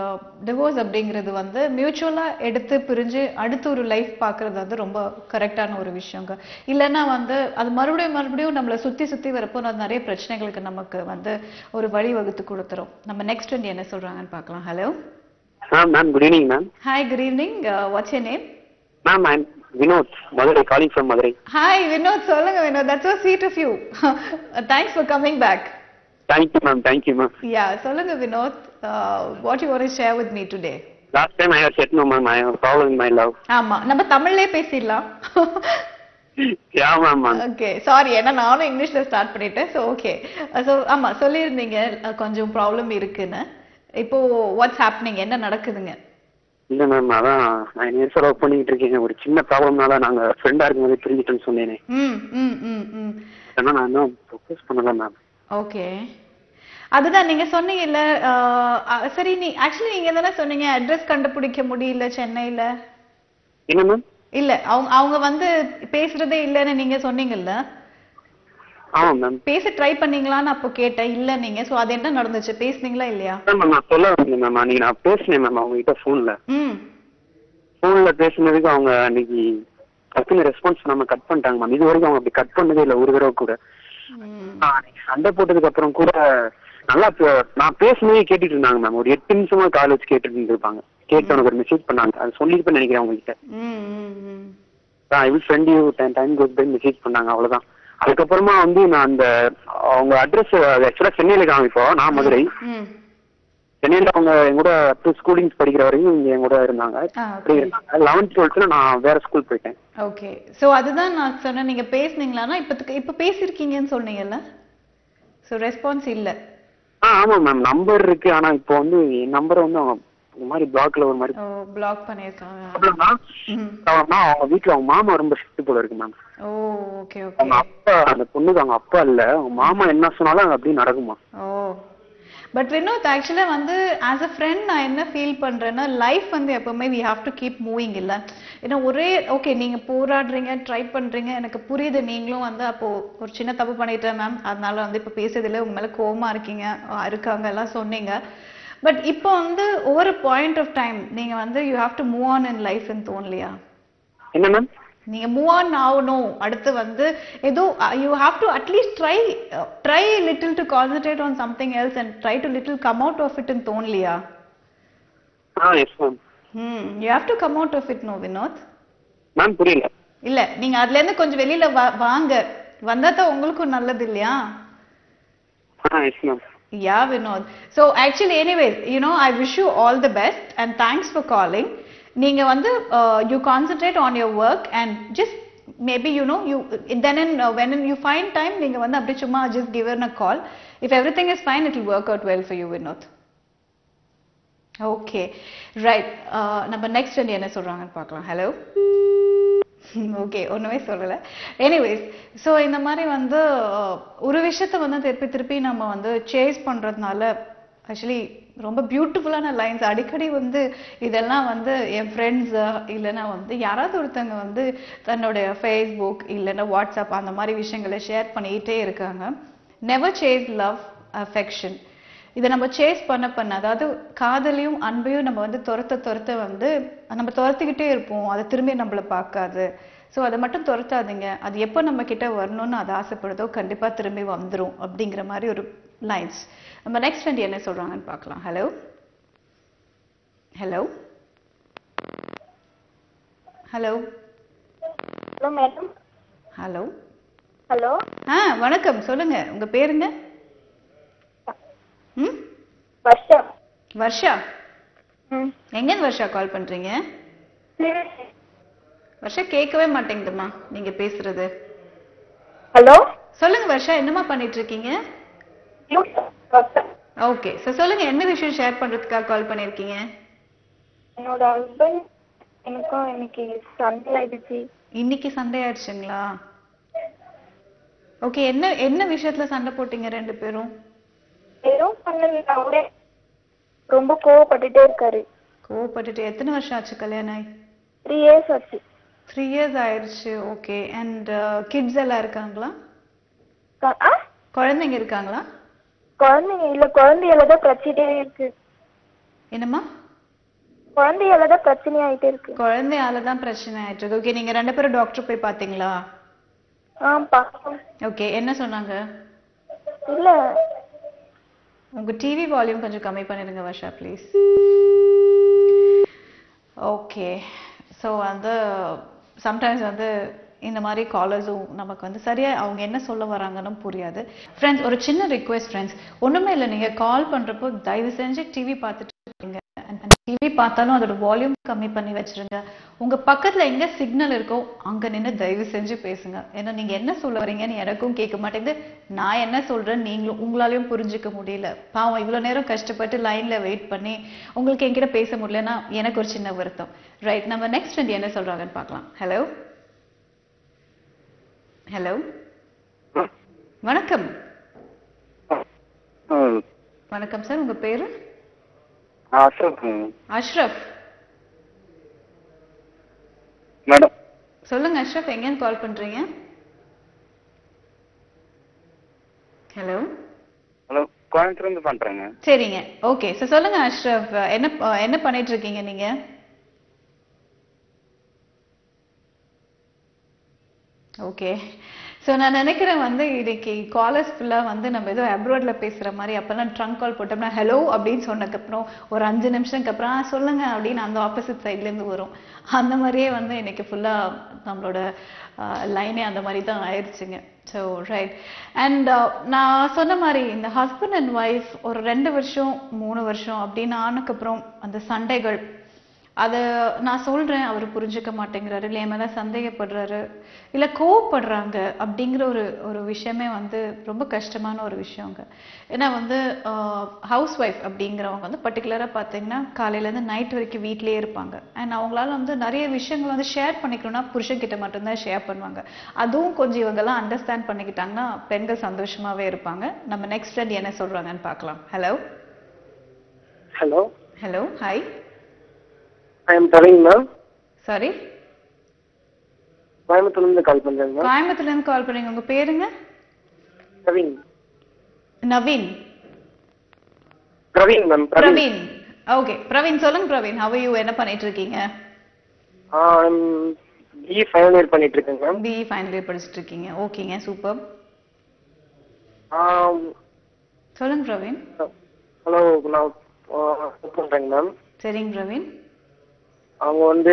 டிவோர்ஸ் அப்படிங்கிறது வந்து மியூச்சுவலா எடுத்து பிரிஞ்சு அடுத்த ஒரு லைஃப் பார்க்கறது வந்து ரொம்ப கரெக்டான ஒரு விஷயங்க. இல்லைன்னா வந்து அது மறுபடியும் நம்மளை சுத்தி சுத்தி வரப்போ அது நிறைய பிரச்சனைகளுக்கு நமக்கு வந்து ஒரு வழி வகுத்து கொடுத்துரும். நம்ம நெக்ஸ்ட் வந்து என்ன சொல்றாங்கன்னு பார்க்கலாம். Hello ma'am, good evening ma'am. Hi, good evening. What's your name? Ma'am, I am Vinod, Madurai, calling from Madurai. Hi Vinod, சொல்லுங்க Vinod. That's so sweet of you. Thanks for coming back. Thank you ma'am, thank you ma'am. Yeah, சொல்லுங்க Vinod. What you want to share with me today? Last time I had said no ma'am, I have a problem in my love. ஆமா, நம்ம தமிழ்லயே பேசிடலாம். Yeah ma'am. Okay, sorry, ஏன்னா நானும் இங்கிலீஷ்ல ஸ்டார்ட் பண்ணிட்டேன். So okay. So ஆமா, சொல்லியிருந்தீங்க கொஞ்சம் ப்ராப்ளம் இருக்குன்னு. இப்போ வாட்ஸ் ஹேப்பனிங், என்ன நடக்குதுங்க? இல்ல மேம், அதான் 9 years லவ் பண்ணிட்டு இருக்கேன். ஒரு சின்ன ப்ராப்ளம்னால நாங்க ஃப்ரெண்டா இருக்கும்போது பிரிஞ்சிட்டோம்னு சொன்னேனே. ஆனா நான் இன்னும் ப்ரொபோஸ் பண்ணல மேம். ஓகே, அதுதான் நீங்க சொன்னீங்கல்ல. சரி, ஆக்சுவலி நீங்க என்ன சொன்னீங்க, அட்ரஸ் கண்டுபிடிக்க முடியல சென்னையில. என்ன மேம்? இல்ல, அவங்க வந்து பேசுறதே இல்லன்னு நீங்க சொன்னீங்கல்ல. ஆமா மேம். பேச ட்ரை பண்ணீங்களான்னு அப்போ கேட்டேன். இல்ல நீங்க. சோ அது என்ன நடந்துச்சு, பேசுனீங்களா இல்லையா? மேம், நான் சொல்ல வந்தேன் மேம். அன்னைக்கு நான் பேசினேன் மேம் அவங்க கிட்ட போன்ல பேசினதுக்கு அவங்க அன்னைக்கு டக்குன்னு ரெஸ்பான்ஸ் பண்ணாம கட் பண்ணிட்டாங்க மேம். இது வரைக்கும் அவங்க அப்படி கட் பண்ணதே இல்லை ஒரு தடவை கூட. சண்டை போட்டதுக்கு அப்புறம் கூட நல்லா நான் பேசுனதே கேட்டுட்டு இருந்தாங்க மேம். ஒரு 8 நிமிஷமா கால் வச்சு கேட்டுட்டு இருந்திருப்பாங்க. கேட்டு எனக்கு ஒரு மெசேஜ் பண்ணாங்க. அது சொல்லிருப்பேன்னு நினைக்கிறேன் உங்ககிட்ட. I will send you time goes by message பண்ணாங்க, அவ்வளவுதான். அதுக்கப்புறமா வந்து நான் அந்த அவங்க அட்ரஸ் ஆக்சுவலா சென்னையில இருக்காங்க. இப்போ நான் மதுரை. சென்னையில அவங்க என் கூட ஸ்கூலிங்ஸ் படிக்கிற வரைக்கும் இங்க என் கூட இருந்தாங்க. 11th 12th நான் வேற ஸ்கூல் போயிட்டேன். ஓகே, சோ அதுதான் நான் சொன்னேன். நீங்க பேசுனீங்களானா இப்ப பேசிருக்கீங்கன்னு சொன்னீங்கல்ல. சோ ரெஸ்பான்ஸ் இல்ல. ஆமா மேம், நம்பர் இருக்கு. ஆனா இப்போ வந்து என் நம்பரை வந்து அவங்க ஒரு மாதிரி பிளாக்ல ஒரு மாதிரி பிளாக் பண்ணிருக்காங்க. அவங்க வீட்டுல அவங்க மாமா ரொம்ப ஸ்ட்ரிக்ட் போல இருக்கு மேம். ஓ ஓகே ஓகே. அவங்க அப்பா, அந்த பொண்ணுக்கு அவங்க அப்பா இல்ல, அவங்க மாமா என்ன சொன்னாலும் அது அப்படியே நடக்குமா. ஓ, பட் வினோத், ஆக்சுவலா வந்து ஆஸ் அ ஃப்ரெண்ட் நான் என்ன ஃபீல் பண்றேன்னா, லைஃப் வந்து எப்பவுமே we have to keep moving இல்ல. ஏன்னா ஒரே ஓகே நீங்க போராடுறீங்க, ட்ரை பண்றீங்க, எனக்கு புரியுது. நீங்களும் வந்து அப்போ ஒரு சின்ன தப்பு பண்ணிட்டேன் மேம், அதனால வந்து இப்ப பேசுறதுல உங்க மேல கோவமா இருக்காங்க எல்லாம் சொன்னீங்க. பட் இப்போ வந்து ஒவ்வொரு பாயிண்ட் ஆஃப் டைம் நீங்க வந்து you have to move on in லைஃப்னு தோணலையா? என்ன மேம்? நீங்க மூவ் ஆன் ஆகணும். அடுத்து வந்து ஏதோ you have to at least try little to concentrate on something else and try to little come out of it ன்னு தோணலையா? Yes ma'am. You have to come out of it. No Vinod ma'am, புரியல. இல்ல, நீங்க அதுல இருந்து கொஞ்சம் வெளியில வாங்க. வந்தா தான் உங்களுக்கும் நல்லது இல்லையா? Yes ma'am. Yeah, Vinod. So actually anyways, you know, I wish you all the best and thanks for calling. நீங்க வந்து you concentrate on your work and just maybe you know you then when you find time நீங்க வந்து அப்படி சும்மா just give her a call. If everything is fine, it will work out well for you, Vinod. Okay, right. நம்ம நெக்ஸ்ட் வந்து என்ன சொல்றாங்கன்னு பார்க்கலாம். ஹலோ. ஓகே, ஒண்ணுமே சொல்லல. எனிவேஸ், ஸோ இந்த மாதிரி வந்து ஒரு விஷயத்த வந்து திருப்பி நம்ம வந்து சேஸ் பண்றதுனால ஆக்சுவலி ரொம்ப பியூட்டிஃபுல்லான லைன்ஸ் அடிக்கடி வந்து இதெல்லாம் வந்து என் ஃப்ரெண்ட்ஸ் இல்லைன்னா வந்து யாராவது ஒருத்தவங்க வந்து தன்னுடைய ஃபேஸ்புக் இல்லைன்னா வாட்ஸ்அப் அந்த மாதிரி விஷயங்களை ஷேர் பண்ணிக்கிட்டே இருக்காங்க. Never chase love, affection. இதை நம்ம சேஸ் பண்ண அதாவது காதலையும் அன்பையும் நம்ம வந்து துரத்த வந்து நம்ம துரத்திக்கிட்டே இருப்போம். அதை திரும்பி நம்மள பார்க்காது. ஸோ அதை மட்டும் துரத்தாதீங்க. அது எப்போ நம்ம கிட்ட வரணும்னு அது ஆசைப்படுதோ கண்டிப்பா திரும்பி வந்துடும் அப்படிங்கிற மாதிரி ஒரு லைன்ஸ். நம்ம நெக்ஸ்ட் வந்து என்ன சொல்றாங்கன்னு பார்க்கலாம். Hello. Hello. Hello. Hello madam. Hello. Hello. வணக்கம், சொல்லுங்க உங்க பேருங்க? வர்ஷா. வர்ஷா, எங்க வர்ஷா கால் பண்றீங்க? வர்ஷா, கேட்கவே மாட்டேங்குதுமா நீங்க பேசுறது. ஹலோ. சொல்லுங்க வர்ஷா, என்னமா பண்ணிட்டு இருக்கீங்க? ஓகே, சொல்லுங்க என்ன விஷயம் ஷேர் பண்றதுக்காக கால் பண்ணிருக்கீங்க? என்னோட ஹஸ்பண்ட் எனக்கும் இன்னைக்கு சண்டே ஆயிடுச்சு. இன்னைக்கு சண்டே ஆயிடுச்சுங்களா? ஓகே, என்ன விஷயத்துல சண்டை போட்டீங்க ரெண்டு பேரும்? எதுவும் பண்ணல, அவரே ரொம்ப கோவப்பட்டுட்டே இருக்காரு. கோவப்பட்டுட்டு எத்தனை வருஷம் ஆச்சு கல்யாணம் ஆகி? 3 years ஆச்சு. 3 years ஆயிடுச்சு. ஓகே, அண்ட் கிட்ஸ் எல்லாம் இருக்காங்களா? குழந்தைங்க இருக்காங்களா? குழந்தைங்க இல்ல, குழந்தையில தான் பிரச்சனையே இருக்கு. என்னம்மா? குழந்தையால தான் பிரச்சனை ஆயிட்டே இருக்கு. குழந்தையால தான் பிரச்சனை ஆயிட்டு இருக்கு. ஓகே, நீங்க 2 பேரும் டாக்டர் போய் பாத்தீங்களா? பார்த்தோம். ஓகே, என்ன சொன்னாங்க? இல்ல உங்க டிவி வால்யூம் கொஞ்சம் கம்மி பண்ணிடுங்க வர்ஷா ப்ளீஸ். ஓகே, ஸோ வந்து சம்டைம்ஸ் வந்து இந்த மாதிரி காலர்ஸும் நமக்கு வந்து சரியா அவங்க என்ன சொல்ல வராங்கன்னு புரியாது. ஃப்ரெண்ட்ஸ், ஒரு சின்ன ரிக்வெஸ்ட் ஃப்ரெண்ட்ஸ், ஒண்ணுமே இல்லை, நீங்க கால் பண்றப்போ தயவு செஞ்சு டிவி பார்த்துட்டு இருக்கீங்க. டிவி பார்த்தாலும் அதோட வால்யூம் கம்மி பண்ணி வச்சிருங்க. உங்க பக்கத்துல எங்க சிக்னல் இருக்கோ அங்க நின்று தயவு செஞ்சு பேசுங்க. ஏன்னா நீங்க என்ன சொல்ல வரீங்கன்னு எனக்கும் கேட்க மாட்டேங்குது, நான் என்ன சொல்றேன் நீங்களும் உங்களாலையும் புரிஞ்சுக்க முடியல. பாவம் இவ்வளவு நேரம் கஷ்டப்பட்டு லைன்ல வெயிட் பண்ணி உங்களுக்கு என்கிட்ட பேச முடியலன்னா எனக்கு ஒரு சின்ன வருத்தம். ரைட், நம்ம நெக்ஸ்ட் வந்து என்ன சொல்றாங்கன்னு பார்க்கலாம். ஹலோ ஹலோ, வணக்கம். வணக்கம் சார், உங்க பேரு? அஷ்ரஃப் மேடம். சொல்லுங்க அஷ்ரஃப், எங்கேருந்து கால் பண்றீங்க? ஹலோ ஹலோ, கோயம்புத்தூர்ல இருந்து பண்றேங்க. சரிங்க, ஓகே. ஸோ சொல்லுங்க அஷ்ரஃப், என்ன பண்ணிட்டு இருக்கீங்க நீங்க? ஓகே, ஸோ நான் நினைக்கிறேன் வந்து இன்னைக்கு காலர்ஸ் ஃபுல்லாக வந்து நம்ம ஏதோ அப்ராட்ல பேசுகிற மாதிரி. அப்போல்லாம் ட்ரங்க் கால் போட்டோம்னா ஹலோ அப்படின்னு சொன்னதுக்கப்புறம் ஒரு 5 நிமிஷம்க்கு அப்புறம் சொல்லுங்க அப்படின்னு அந்த ஆப்போசிட் சைட்லேருந்து வரும். அந்த மாதிரியே வந்து இன்னைக்கு ஃபுல்லாக நம்மளோட லைனே அந்த மாதிரி தான் ஆயிடுச்சுங்க. ஸோ ரைட், அண்ட் நான் சொன்ன மாதிரி இந்த ஹஸ்பண்ட் அண்ட் ஒய்ஃப் ஒரு 2 வருஷம் 3 வருஷம் அப்படின்னு ஆனதுக்கப்புறம் அந்த சண்டைகள், அதை நான் சொல்றேன், அவர் புரிஞ்சுக்க மாட்டேங்கிறாரு, இல்லை என் மேல சந்தேகப்படுறாரு, இல்ல கோவப்படுறாங்க அப்படிங்கிற ஒரு விஷயமே வந்து ரொம்ப கஷ்டமான ஒரு விஷயங்க. ஏன்னா வந்து ஹவுஸ் ஒய்ஃப் அப்படிங்கிறவங்க வந்து பர்டிகுலரா பார்த்தீங்கன்னா காலையிலேருந்து நைட் வரைக்கும் வீட்லயே இருப்பாங்க. அண்ட் அவங்களால வந்து நிறைய விஷயங்கள் வந்து ஷேர் பண்ணிக்கணும்னா புருஷன்கிட்ட மட்டும்தான் ஷேர் பண்ணுவாங்க. அதுவும் கொஞ்சம் இவங்கெல்லாம் அண்டர்ஸ்டாண்ட் பண்ணிக்கிட்டாங்கன்னா பெண்கள் சந்தோஷமாவே இருப்பாங்க. நம்ம நெக்ஸ்ட் ஃப்ரெண்ட் என்ன சொல்றாங்கன்னு பார்க்கலாம். Hello hello hello, hi. I am Praveen ma'am. Sorry, கோயம்புத்தூர்ல இருந்து கால் பண்றேன் மேம். கோயம்புத்தூர்ல இருந்து கால் பண்ணீங்க, உங்க பேருங்க? பிரவீன். நவீன். பிரவீன் மேம். பிரவீன், ஓகே. பிரவீன் சொல்லுங்க பிரவீன், how are you? என்ன பண்ணிட்டு இருக்கீங்க? பிஇ ஃபைனல் இயர் பண்ணிட்டு இருக்கேன் மேம். பிஇ ஃபைனல் இயர் படிச்சிட்டு இருக்கீங்க, ஓகேங்க, சூப்பர். சொல்லுங்க பிரவீன். ஹலோ, நான் ஒர்க் பண்றேங்க மேம். சரிங்க பிரவீன். அவங்க வந்து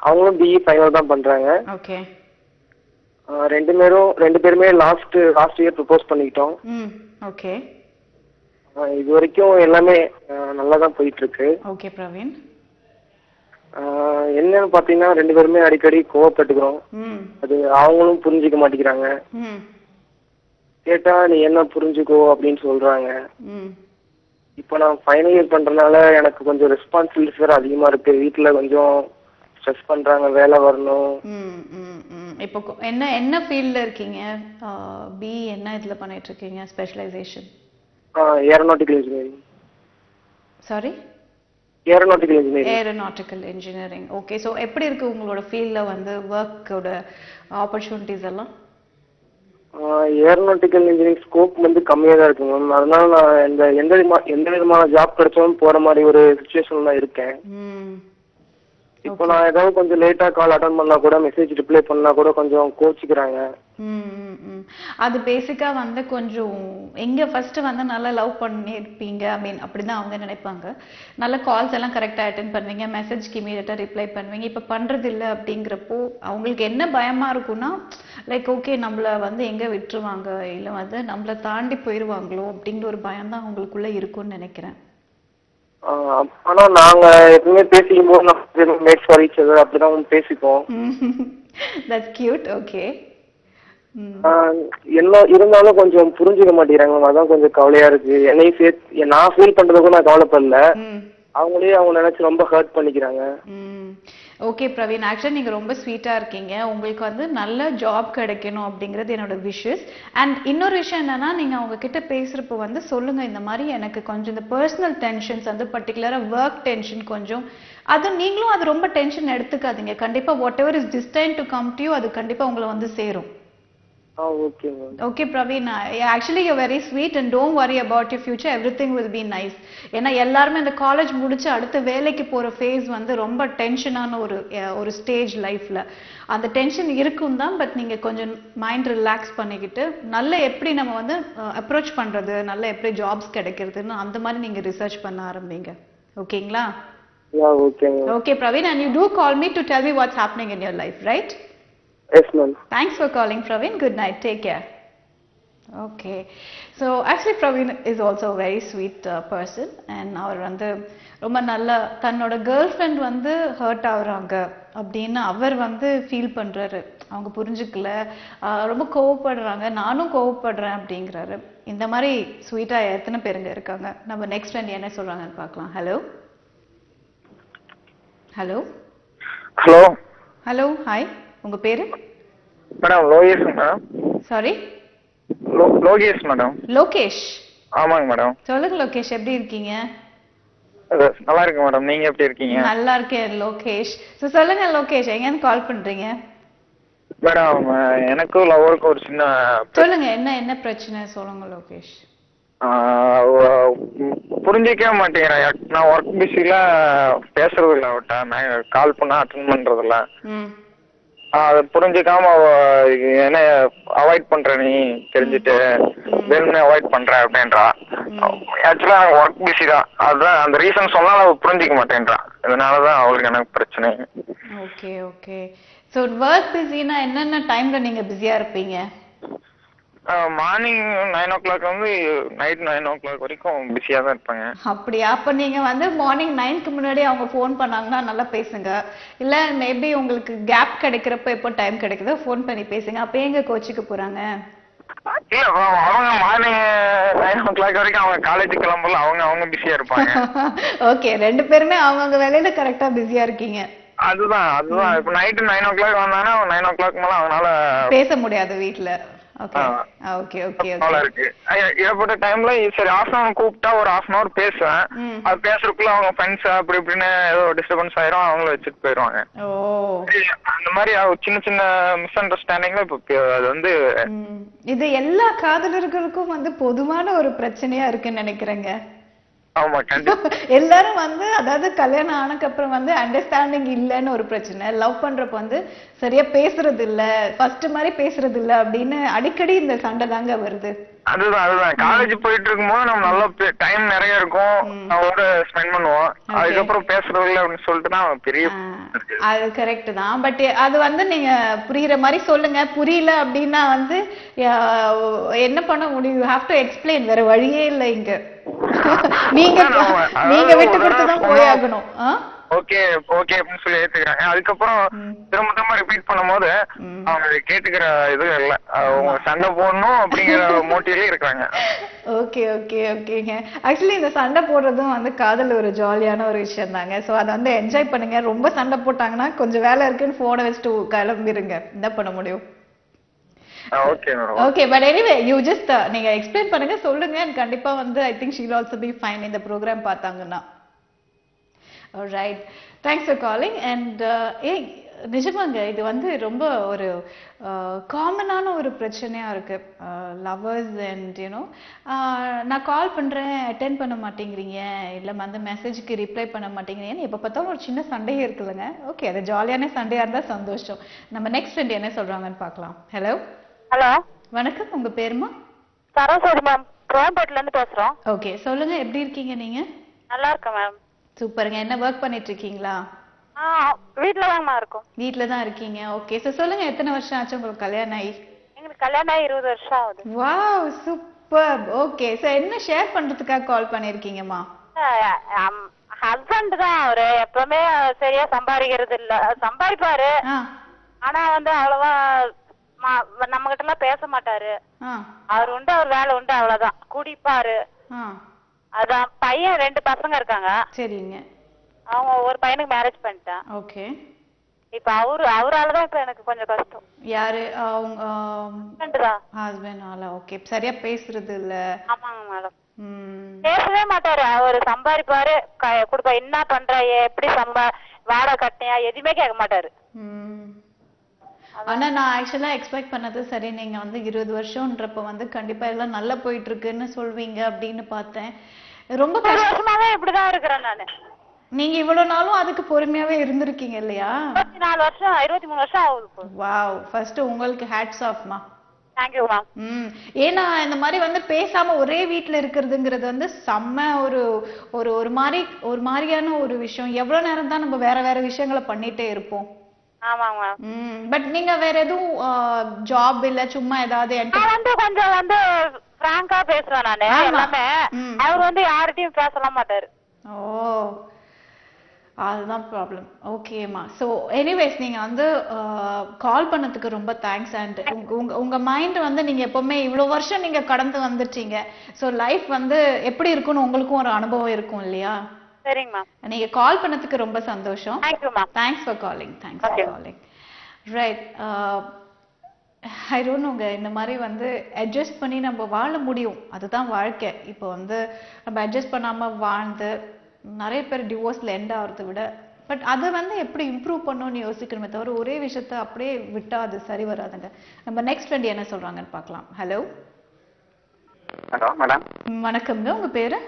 அவங்களும் பிஇ ஃபைனல் தான் பண்றாங்க. ஓகே. ரெண்டு பேருமே லாஸ்ட் இயர் ப்ரப்போஸ் பண்ணிக்கிட்டோம். ஓகே. இது வரைக்கும் எல்லாமே நல்லா தான் போயிட்டு இருக்கு. ஓகே பிரவீன். என்னன்னு பாத்தீங்கன்னா 2 பேருமே அடிக்கடி கோவப்பட்டுக்கிறோம். அது அவங்களும் புரிஞ்சுக்க மாட்டேங்கிறாங்க. கேட்டா நீ என்ன புரிஞ்சுக்கோ அப்படின்னு சொல்றாங்க. இப்போ நான் ஃபைனல் இயர் பண்றதுனால எனக்கு கொஞ்சம் ரெஸ்பான்சிபிலிட்டிஸ் வேற அதிகமா இருக்கு. வீட்டுல கொஞ்சம் ஸ்ட்ரெஸ் பண்றாங்க, வேலை வரணும். இப்போ என்ன ஃபீல்ட்ல இருக்கீங்க? பிஇ என்ன இதுல பண்ணிட்டு இருக்கீங்க? Specialisation? Aeronautical engineering. Sorry, aeronautical engineering. Okay. So எப்படி இருக்கு உங்களோட ஃபீல்ட்ல வந்து ஒர்க்கோட ஆப்பர்ச்சுனிட்டிஸ் எல்லாம்? ஏரோநாட்டிக்கல் இன்ஜினியரிங் ஸ்கோப் வந்து கம்மியா தான் இருக்கு மேம். அதனால நான் எந்த விதமான ஜாப் கிடைச்சாலும் போற மாதிரி ஒரு சிச்சுவேஷன்ல தான் இருக்கேன். இப்போ நான் ஏதாவது கொஞ்சம் லேட்டா கால் அட்டன் பண்ணா கூட, மெசேஜ் ரிப்ளை பண்ணா கூட கொஞ்சம் கோச்சிக்கிறாங்க. அது பேசிக்கா வந்து கொஞ்சம் எங்க ஃபர்ஸ்ட் வந்து நல்லா லவ் பண்ணிருப்பீங்க, ஐ மீன் அப்படிதான் அவங்க நினைப்பாங்க. நல்ல கால்ஸ் எல்லாம் கரெக்டா அட்டென்ட் பண்ணுவீங்க, மெசேஜ்க்கு இமீடியட்டா ரிப்ளை பண்ணுவீங்க. இப்ப பண்றது இல்ல அப்படிங்கிறப்போ அவங்களுக்கு என்ன பயமா இருக்கும்னா, லைக் ஓகே நம்மள வந்து எங்க விட்டுருவாங்க, இல்ல வந்து நம்மள தாண்டி போயிருவாங்களோ அப்படிங்கிற ஒரு பயம் தான் அவங்களுக்குள்ள இருக்கும்னு நினைக்கிறேன். ஆனா நாங்க எப்பவுமே பேசிக்கும் போது மேக் ஃபார் ஈச் அதர் அப்படிதான் பேசிப்போம். That's cute. ஓகே. என்ன இருந்தாலும் கொஞ்சம் புரிஞ்சுக்க மாட்டேங்கிறாங்க. அதான் கொஞ்சம் கவலையா இருக்கு. என்னையும் சேர்த்து நான் ஃபீல் பண்றதுக்கும் நான் கவலைப்படல, அவங்களே அவங்க நினைச்சு ரொம்ப ஹர்ட் பண்ணிக்கிறாங்க. ஓகே பிரவீன், ஆக்சுவலி நீங்க ரொம்ப ஸ்வீட்டா இருக்கீங்க. உங்களுக்கு வந்து நல்ல ஜாப் கிடைக்கணும் அப்படிங்கிறது என்னோட விஷஸ். அண்ட் இன்னொரு விஷயம் என்னன்னா, நீங்க அவங்க கிட்ட பேசுறப்போ வந்து சொல்லுங்க, இந்த மாதிரி எனக்கு கொஞ்சம் இந்த பர்சனல் டென்ஷன்ஸ் வந்து பர்டிகுலரா ஒர்க் டென்ஷன் கொஞ்சம், அது நீங்களும் அது ரொம்ப டென்ஷன் எடுத்துக்காதீங்க. கண்டிப்பா what ever is destine to come to you, அது கண்டிப்பா உங்களை வந்து சேரும். Okay ma'am. Okay, Praveen. Actually, you're very sweet and don't worry about your future. Everything will be nice. ஏன்னா எல்லாருமே இந்த காலேஜ் முடிச்சு அடுத்த வேலைக்கு போற ஃபேஸ் வந்து ரொம்ப டென்ஷனான ஒரு ஸ்டேஜ் லைஃப்ல. அந்த டென்ஷன் இருக்கும் தான், பட் நீங்க கொஞ்சம் மைண்ட் ரிலாக்ஸ் பண்ணிக்கிட்டு நல்ல எப்படி நம்ம வந்து அப்ரோச் பண்றது, நல்ல எப்படி ஜாப்ஸ் கிடைக்கிறதுன்னு அந்த மாதிரி நீங்க ரிசர்ச் பண்ண ஆரம்பிங்க. ஓகேங்களா? Okay ma'am. Okay, Praveen, and you do call me to tell me what's happening in your life, right? Yes ma'am. Thanks for calling, Praveen. Good night. Take care. Okay. So actually Praveen is also a very sweet person, and அவர் வந்து ரொம்ப நல்ல தன்னோட கேர்ள் ஃப்ரெண்ட் வந்து ஹர்ட் ஆகுறாங்க அப்படின்னு அவர் வந்து ஃபீல் பண்றாரு. அவங்க புரிஞ்சுக்கல, ரொம்ப கோவப்படுறாங்க, நானும் கோவப்படுறேன் அப்படிங்கிறாரு. இந்த மாதிரி ஸ்வீட்டா எத்தனை பேருங்க இருக்காங்க? நம்ம நெக்ஸ்ட் ஃப்ரெண்ட் என்ன சொல்றாங்கன்னு பார்க்கலாம். Hello hello hello hello hi, உங்க பேரு? Madam Lokesh madam. Sorry, Lokesh madam. Lokesh. ஆமாங்க மேடம். சொல்லுங்க லோகேஷ், எப்படி இருக்கீங்க? நல்லா இருக்கு மேடம், நீங்க எப்படி இருக்கீங்க? நல்லா இருக்கேன் லோகேஷ். சொல்லுங்க லோகேஷ், எங்கன்னு கால் பண்றீங்க? மேடம் எனக்கும் லவருக்கும் ஒரு சின்ன சொல்லுங்க, என்ன பிரச்சனை சொல்லுங்க லோகேஷ். புரிஞ்சிக்கவே மாட்டேங்கிறேன். நான் ஒர்க் பிஸில பேசுறது இல்லை அவட்ட, நான் கால் பண்ணா அட்டென்ட் பண்றது இல்லை. அதை புரிஞ்சுக்காம என்ன அவாய்ட் பண்ற, நீ தெரிஞ்சுட்டு வேணும்னே அவாய்ட் பண்ற அப்படின்றா. ஆக்சுவலா ஒர்க் பிஸி தான், அதுதான் அந்த ரீசன் சொன்னாலும் அவ புரிஞ்சிக்க மாட்டேன்றா. இதனாலதான் அவளுக்கு எனக்கு பிரச்சனை. Okay okay. சோ ஒர்க் பிஸினா என்னென்ன டைம்ல நீங்க பிஸியா இருப்பீங்க? மார்னிங் 9 o'clock வந்து நைட் 9 o'clock வரைக்கும் பிஸியா தான் இருப்பாங்க. அப்படியா? அப்ப நீங்க வந்து மார்னிங் 9க்கு முன்னாடி அவங்க ஃபோன் பண்ணாங்கன்னா நல்லா பேசுங்க. இல்ல மேபி உங்களுக்கு கேப் கிடைக்கிறப்ப எப்போ டைம் கிடைக்குதோ ஃபோன் பண்ணி பேசுங்க. அப்ப எங்க கோச்சிக்கு போறாங்க? இல்ல அவங்க மார்னிங் 9 o'clock வரைக்கும் அவங்க காலேஜ் கிளம்பல, அவங்க பிஸியா இருப்பாங்க. ஓகே, ரெண்டு பேருமே அவங்க வேலையில கரெக்டா பிஸியா இருக்கீங்க. அதுதான் இப்ப நைட் 9 o'clock வந்தானா 9 o'clock மேல அவனால பேச முடியாது வீட்ல. ஓகே ஓகே ஓகே இருக்கு. ஏற்பட்ட டைம்ல சரி ஆஃப்டர்நூன் கூப்பிட்டா ஒரு 1/2 hour பேசுவேன். அது பேசுறதுக்குள்ள அவங்க ஃப்ரெண்ட்ஸ் அப்படி இப்படின்னு ஏதோ டிஸ்டர்பன்ஸ் ஆயிரும், அவங்கள வச்சுட்டு போயிருவாங்க. அந்த மாதிரி சின்ன சின்ன மிஸ் அண்டர்ஸ்டாண்டிங்ல இப்ப அது வந்து இது எல்லா காதலர்களுக்கும் வந்து பொதுவான ஒரு பிரச்சனையா இருக்குன்னு நினைக்கிறேங்க. எல்லாரும் வந்து அதாவது கல்யாணம் ஆனக்கு அப்புறம் வந்து அண்டர்ஸ்டாண்டிங் இல்லன்னு ஒரு பிரச்சனை, லவ் பண்றப்ப வந்து சரியா பேசுறது இல்ல, ஃபர்ஸ்ட் மாதிரி பேசுறது இல்ல அப்படின்னு அடிக்கடி இந்த சண்டை தாங்க வருது. அதுதான் காலேஜ் போயிட்டு இருக்கும்போது நம்ம நல்ல டைம் நிறைய இருக்கும், அவரோட ஸ்பெண்ட் பண்ணுவோம். அதுக்கப்புறம் பேசுறது இல்ல அப்படின்னு சொல்லிட்டு தான் பெரிய அது கரெக்ட் தான். பட் அது வந்து நீங்க புரியுற மாதிரி சொல்லுங்க. புரியல அப்படின்னா வந்து என்ன பண்ண முடியும்? யூ ஹேவ் டு எக்ஸ்பிளைன், வேற வழியே இல்லை இங்க. நீங்க விட்டு கொடுத்துதான் போயாகணும். ஓகே ஓகே அப்படின்னு சொல்லி ஏத்துக்கிறாங்க. அதுக்கப்புறம் திரும்ப ரிப்பீட் பண்ணும்போது அவங்க கேட்டுக்கிற இது இல்ல, அவங்க சண்டை போடணும் அப்படிங்கிற மோட்டிவ்ல இருக்காங்க. ஓகே ஓகே ஓகேங்க. ஆக்சுவலி இந்த சண்டை போடுறதும் வந்து காதல் ஒரு ஜாலியான ஒரு விஷயம் தாங்க. ஸோ அதை வந்து என்ஜாய் பண்ணுங்க. ரொம்ப சண்டை போட்டாங்கன்னா கொஞ்சம் வேலை இருக்குன்னு போனை வச்சுட்டு கிளம்பிருங்க. என்ன பண்ண முடியும்? Okay but anyway you just நீங்க எக்ஸ்பிளைன் பண்ணுங்க, சொல்லுங்க. கண்டிப்பா வந்து I think she will also be fine இந்த ப்ரோக்ராம் பார்த்தாங்கன்னா. Alright, thanks for calling. And நிஜமாங்க இது வந்து ரொம்ப ஒரு காமனான ஒரு பிரச்சனையா இருக்கு லவர்ஸ். அண்ட் யூனோ நான் கால் பண்றேன் அட்டென்ட் பண்ண மாட்டேங்கிறீங்க, இல்ல வந்து மெசேஜுக்கு ரிப்ளை பண்ண மாட்டேங்கிறீங்கன்னு எப்ப பார்த்தாலும் ஒரு சின்ன சண்டையே இருக்குல்லங்க. ஓகே, அது ஜாலியான சண்டையா இருந்தா சந்தோஷம். நம்ம நெக்ஸ்ட் ஃப்ரெண்ட் என்ன சொல்றாங்கன்னு பார்க்கலாம். ஹலோ ஹலோ வணக்கம், உங்க பேருமா? சரஸ்வதி மேம், கோயம்பேட்ல இருந்து பேசுறோம். ஓகே சொல்லுங்க, எப்படி இருக்கீங்க நீங்க? நல்லா இருக்கேன் மேம். சூப்பருங்க. என்ன ஒர்க் பண்ணிட்டு இருக்கீங்களா? வீட்ல தான்மா இருக்கோம். வீட்ல தான் இருக்கீங்க. ஓகே சோ சொல்லுங்க, எத்தனை வருஷம் ஆச்சு உங்களுக்கு கல்யாணம் ஆகி? எங்களுக்கு கல்யாணம் ஆகி 20 வருஷம் ஆகுது. Wow super. ஓகே சோ என்ன ஷேர் பண்றதுக்காக கால் பண்ணிருக்கீங்கம்மா? ஹஸ்பண்ட் தான் அவரு, எப்பவுமே சரியா சம்பாதிக்கிறது இல்ல. சம்பாதிப்பாரு, ஆனா வந்து அவ்வளவா நம்ம கிட்ட எல்லாம் பேச மாட்டாரு. அவர் உண்டு, அவர் வேலை உண்டு, அவ்வளவுதான். குடிப்பாரு. அதான் பையன் 2 பசங்க இருக்காங்க. சரிங்க. அவங்க ஒரு பையனுக்கு மேரேஜ் பண்ணிட்டேன். ஓகே. இப்ப அவராலதான் இப்ப எனக்கு கொஞ்சம் கஷ்டம். யாரு? அவங்க ஹஸ்பண்ட். ஓகே, சரியா பேசுறது இல்ல. ஆமாங்க மேடம், பேசவே மாட்டாரு. அவரு சம்பாதிப்பாரு, குடுப்பா என்ன பண்ற, எப்படி வாடகை கட்டியா, எதுவுமே கேட்க மாட்டாரு. ஆனா நான் ஆக்சுவலா எக்ஸ்பெக்ட் பண்ணது சரி நீங்க வந்து 20 வருஷம்ன்றப்ப வந்து கண்டிப்பா எல்லாம் நல்லா போயிட்டு இருக்குன்னு சொல்வீங்க அப்படின்னு பார்த்தேன். ரொம்ப வருஷமாவே இப்படிதான் இருக்கிறேன் நானு. நீங்க இவ்வளவு நாளும் அதுக்கு பொறுமையாவே இருந்திருக்கீங்க இல்லையா? 24 வருஷம் 23 வருஷம் ஆகுது. வாவ், ஃபர்ஸ்ட் உங்களுக்கு ஹேட்ஸ் ஆஃப்மா. Thank you ma'am. ஏன்னா இந்த மாதிரி வந்து பேசாம ஒரே வீட்ல இருக்கிறதுங்கிறது வந்து செம்ம ஒரு ஒரு ஒரு மாதிரியான ஒரு விஷயம். எவ்வளவு நேரம் தான் நம்ம வேற வேற விஷயங்களை பண்ணிட்டே இருப்போம். ஆமாங்க மேம். பட் நீங்க வேற எதுவும் ஜாப் இல்ல சும்மா ஏதாவது நான் வந்து கொஞ்சம் வந்து பிராங்கா பேசுவேன் நானு எல்லாமே. அவர் வந்து யார்கிட்டயும் பேசலாம் மாட்டாரு. ஓ, அதுதான் ப்ராப்ளம். ஓகேம்மா. ஸோ எனிவேஸ் நீங்க வந்து கால் பண்ணதுக்கு ரொம்ப தேங்க்ஸ். அண்ட் உங்க மைண்ட் வந்து நீங்க எப்பவுமே இவ்வளவு வருஷம் நீங்க கடந்து வந்துட்டீங்க. ஸோ லைஃப் வந்து எப்படி இருக்குன்னு உங்களுக்கும் ஒரு அனுபவம் இருக்கும் இல்லையா? சரிங்க மேம். நீங்க கால் பண்ணதுக்கு ரொம்ப சந்தோஷம். Thank you ma'am. Thanks for calling. Thanks for calling. Right. I don't நோங்க, இந்த மாதிரி வந்து அட்ஜஸ்ட் பண்ணி நம்ம வாழ முடியும். அதுதான் வாழ்க்கை. இப்போ வந்து நம்ம அட்ஜஸ்ட் பண்ணாம வாழ்ந்து நிறைய பேர் டிவோர்ஸ்ல எண்ட் ஆகிறத விட பட் அதை வந்து எப்படி இம்ப்ரூவ் பண்ணணும்னு யோசிக்கணுமே தவிர ஒரே விஷயத்த அப்படியே விட்டா அது சரி வராதுங்க. நம்ம நெக்ஸ்ட் ஃப்ரெண்ட் என்ன சொல்றாங்கன்னு பார்க்கலாம். ஹலோ. Hello madam. வணக்கம்ங்க, உங்க பேரு?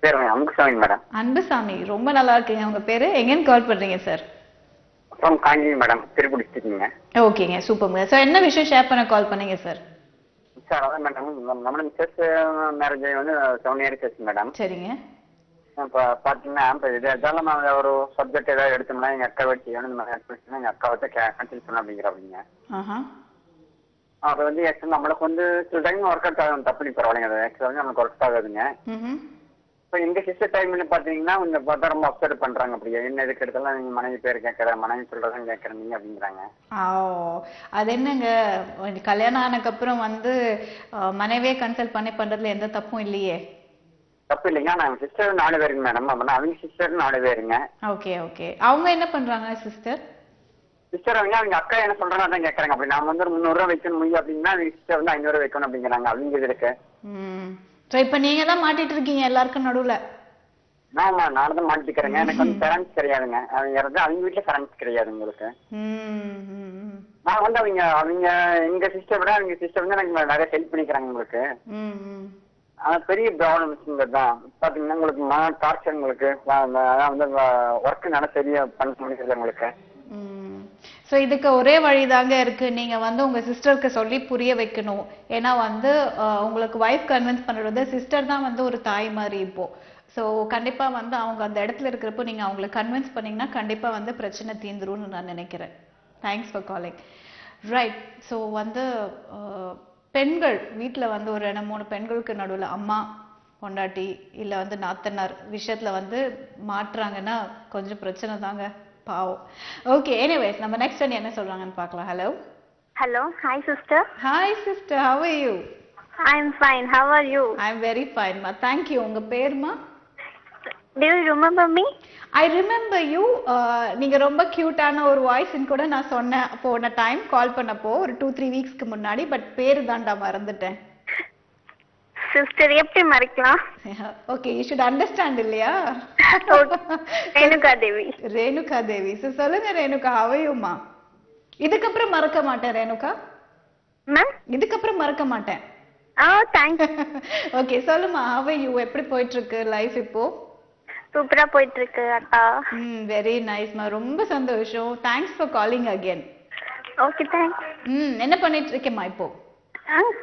பேர் அன்புசாமி மேடம். அன்புசாமி, ரொம்ப நல்லா இருக்கீங்க. உங்க பேரு? எங்கன்னு கால் பண்றீங்க sir? From Kanchi madam, Tiruppur டிஸ்ட்ரிக்ட்ங்க. ஓகேங்க, சூப்பர்ங்க. சார் என்ன விஷயம் ஷேர் பண்ண கால் பண்ணீங்க சார்? சார் அதான் மேடம், நம்மளோட மிஸ்ஸஸ் மேரேஜ் வந்து 7 இயர்ஸ் ஆச்சு மேடம். சரிங்க. இப்போ பார்த்தீங்கன்னா இப்போ இதெல்லாம் நான் ஒரு சப்ஜெக்ட் ஏதாவது எடுத்தோம்னா எங்கள் அக்கா வச்சு இந்த மாதிரி எடுத்துச்சுன்னா எங்கள் அக்கா வச்சு கன்சல்ட் பண்ண அப்படிங்கிறீங்க. அது வந்து ஆக்சுவலி நம்மளுக்கு வந்து சில டைம் ஒர்க் அவுட் ஆகும், தப்பு நீ பரவாயில்லைங்க. அது ஆக்சுவலாக நமக்கு ஒர்க் ஆகாதுங்க. இப்போ எங்கள் சிஸ்டர் டைம்ல பார்த்தீங்கன்னா இந்த பார்த்தா ரொம்ப அப்செட் பண்ணுறாங்க. அப்படியே என்ன எதுக்கு எடுத்தாலும் நீங்கள் மனைவி பேர் கேட்குற, மனைவி சொல்கிறதான் கேட்குறேன் நீங்கள் அப்படிங்கிறாங்க. அது என்னங்க, கல்யாணம் ஆனதுக்கப்புறம் வந்து மனைவியே கன்சல்ட் பண்ணி பண்ணுறதுல எந்த தப்பும் இல்லையே. தப்பு இல்லைங்க. நான் சிஸ்டர் 4 பேருங்க மேடம். அப்படின்னா அவங்க சிஸ்டர் 4 பேருங்க. Okay okay. அவங்க என்ன பண்றாங்க சிஸ்டர்? சிஸ்டர் அவங்க அக்கா என்ன சொல்றாங்க அதான் கேட்கறாங்க. அப்படி நாம வந்து 300 ரூபா வைக்கணும் முடியும் அப்படின்னா அவங்க சிஸ்டர் வந்து 500 வைக்கணும் அப்படிங்கிறாங்க. அவங்க இது இருக்கு. ஸோ இப்போ நீங்க தான் மாட்டிட்டு இருக்கீங்க எல்லாருக்கும் நடுவில். ஆமா, நான் தான் மாட்டிக்கிறேங்க. எனக்கு வந்து பேரண்ட்ஸ் கிடையாதுங்க. அவங்க வீட்டுல பேரண்ட்ஸ் கிடையாது உங்களுக்கு. நான் வந்து அவங்க எங்க சிஸ்டர் விட அவங்க சிஸ்டர் வந்து எனக்கு நிறைய ஹெல்ப் பண்ணிக்கிறாங்க உங்களுக்கு. பெரிய ப்ராப்ளம்ஸ் தான் பாத்தீங்கன்னா உங்களுக்கு டார்ச்சர் உங்களுக்கு வந்து ஒர்க் நல்லா சரியா பண்ண முடியல உங்களுக்கு. ஸோ இதுக்கு ஒரே வழிதாங்க இருக்கு. நீங்க வந்து உங்க சிஸ்டருக்கு சொல்லி புரிய வைக்கணும். ஏன்னா வந்து உங்களுக்கு வைஃப் கன்வின்ஸ் பண்றது சிஸ்டர் தான் வந்து ஒரு தாய் மாதிரி இப்போ. ஸோ கண்டிப்பா வந்து அவங்க அந்த இடத்துல இருக்கிறப்போ நீங்க அவங்களை கன்வின்ஸ் பண்ணீங்கன்னா கண்டிப்பா வந்து பிரச்சனை தீந்துரும்னு நான் நினைக்கிறேன். Thanks for calling. Right. So வந்து பெண்கள் வீட்டில் வந்து ஒரு 2-3 பெண்களுக்கு நடுவில் அம்மா, பொண்டாட்டி இல்லை வந்து நாத்தனார் விஷயத்தில் வந்து மாட்டுறாங்கன்னா கொஞ்சம் பிரச்சனை தாங்க, பாவம். ஓகே, எனிவேஸ் நம்ம நெக்ஸ்ட் ஒன் என்ன சொல்கிறாங்கன்னு பார்க்கலாம். Hello. Hello. Hi sister. Hi sister, how are you? I am fine. How are you? I am very ஃபைன்மா, தேங்க்யூ. உங்கள் பேர்மா? Do you remember me? I remember you. நீங்க ரொம்ப கியூட்டான ஒரு வாய்ஸ்ன்னு கூட நான் சொன்னேன் போன டைம் கால் பண்ணப்போ ஒரு 2-3 வீக்ஸ்க்கு முன்னாடி. பட் பேரு தான்டா மறந்துட்டேன். சிஸ்டர் எப்படி மறக்கலாம்? ஓகே, யூ ஷுட் அண்டர்ஸ்டாண்ட் இல்லையா? ரேணுகா தேவி. ரேணுகா தேவி. சொல்லுங்க ரேணுகா, how are you மா? இதுக்கப்புறம் மறக்க மாட்டேன் ரேணுகா. மேம் இதுக்கப்புறம் மறக்க மாட்டேன். தேங்க்ஸ். ஓகே சொல்லுமா, how are you? எப்படி போயிட்டு இருக்கு லைஃப் இப்போ? சூப்பரா போயிட்டு இருக்கு அக்கா. வெரி நைஸ்மா, ரொம்ப சந்தோஷம். Thanks for calling again. Okay, thanks. என்ன பண்ணிட்டு இருக்கேம்மா இப்போ?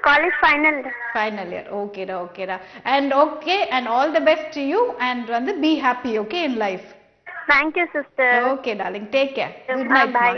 College final year. ஓகேடா ஓகேடா. And okay, and all the best to you. And வந்து be happy okay in life. Thank you sister. Okay darling, take care. Good night. Bye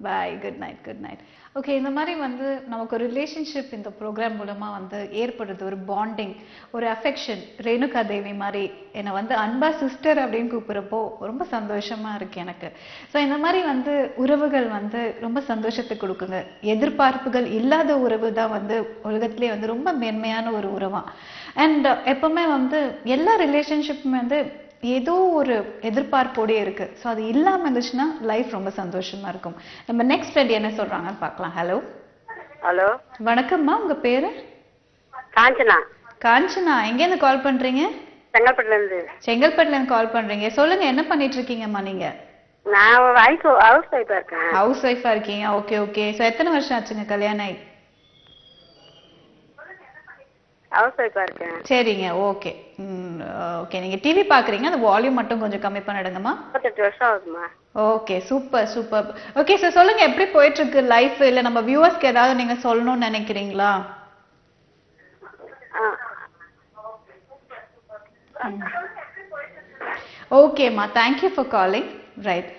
bye. Good night. Good night. Okay, இந்த மாதிரி வந்து நமக்கு ஒரு ரிலேஷன்ஷிப் இந்த ப்ரோக்ராம் மூலமாக வந்து ஏற்படுது, ஒரு பாண்டிங், ஒரு அஃபெக்ஷன். ரேணுகா தேவி மாதிரி என்னை வந்து அன்பா சிஸ்டர் அப்படின்னு கூப்பிட்றப்போ ரொம்ப சந்தோஷமாக இருக்குது எனக்கு. ஸோ இந்த மாதிரி வந்து உறவுகள் வந்து ரொம்ப சந்தோஷத்தை கொடுக்குங்க. எதிர்பார்ப்புகள் இல்லாத உறவு தான் வந்து உலகத்திலே வந்து ரொம்ப மேன்மையான ஒரு உறவாக. அண்ட் எப்பவுமே வந்து எல்லா ரிலேஷன்ஷிப்புமே வந்து ஏதோ ஒரு எதிர்பார்ப்போடே இருக்கு. ஸோ அது இல்லாமல் இருந்துச்சுன்னா லைஃப் ரொம்ப சந்தோஷமா இருக்கும். நம்ம நெக்ஸ்ட் ஃப்ரெண்ட் என்ன சொல்றாங்கன்னு பார்க்கலாம். ஹலோ. ஹலோ, வணக்கம்மா, உங்க பேரு? காஞ்சனா. காஞ்சனா, எங்கேருந்து கால் பண்றீங்க? செங்கல்பட்டுல இருந்து. செங்கல்பட்டுல இருந்து கால் பண்றீங்க. சொல்லுங்க, என்ன பண்ணிட்டு இருக்கீங்கம்மா நீங்க? நான் ஹவுஸ் ஒய்ஃபா இருக்கேன். ஹவுஸ் ஒய்ஃபா இருக்கீங்க. Okay okay. சோ எத்தனை வருஷம் ஆச்சுங்க கல்யாணம் ஆகி? ஹவுஸ் ஒய்ஃபா இருக்கேன். சரிங்க. Okay okay. நீங்க டிவி பாக்குறீங்க, அந்த வால்யூம் மட்டும் கொஞ்சம் கம்மி பண்ணிடுங்கம்மா. 38 வருஷம் ஆகுதுமா. Okay super super. Okay sir, சொல்லுங்க எப்படி போயிட்டு இருக்கு லைஃப்? இல்ல நம்ம வியூவர்ஸ்க்கு ஏதாவது நீங்க சொல்லணும்னு நினைக்கிறீங்களா? ஓகேம்மா, thank you for calling. Right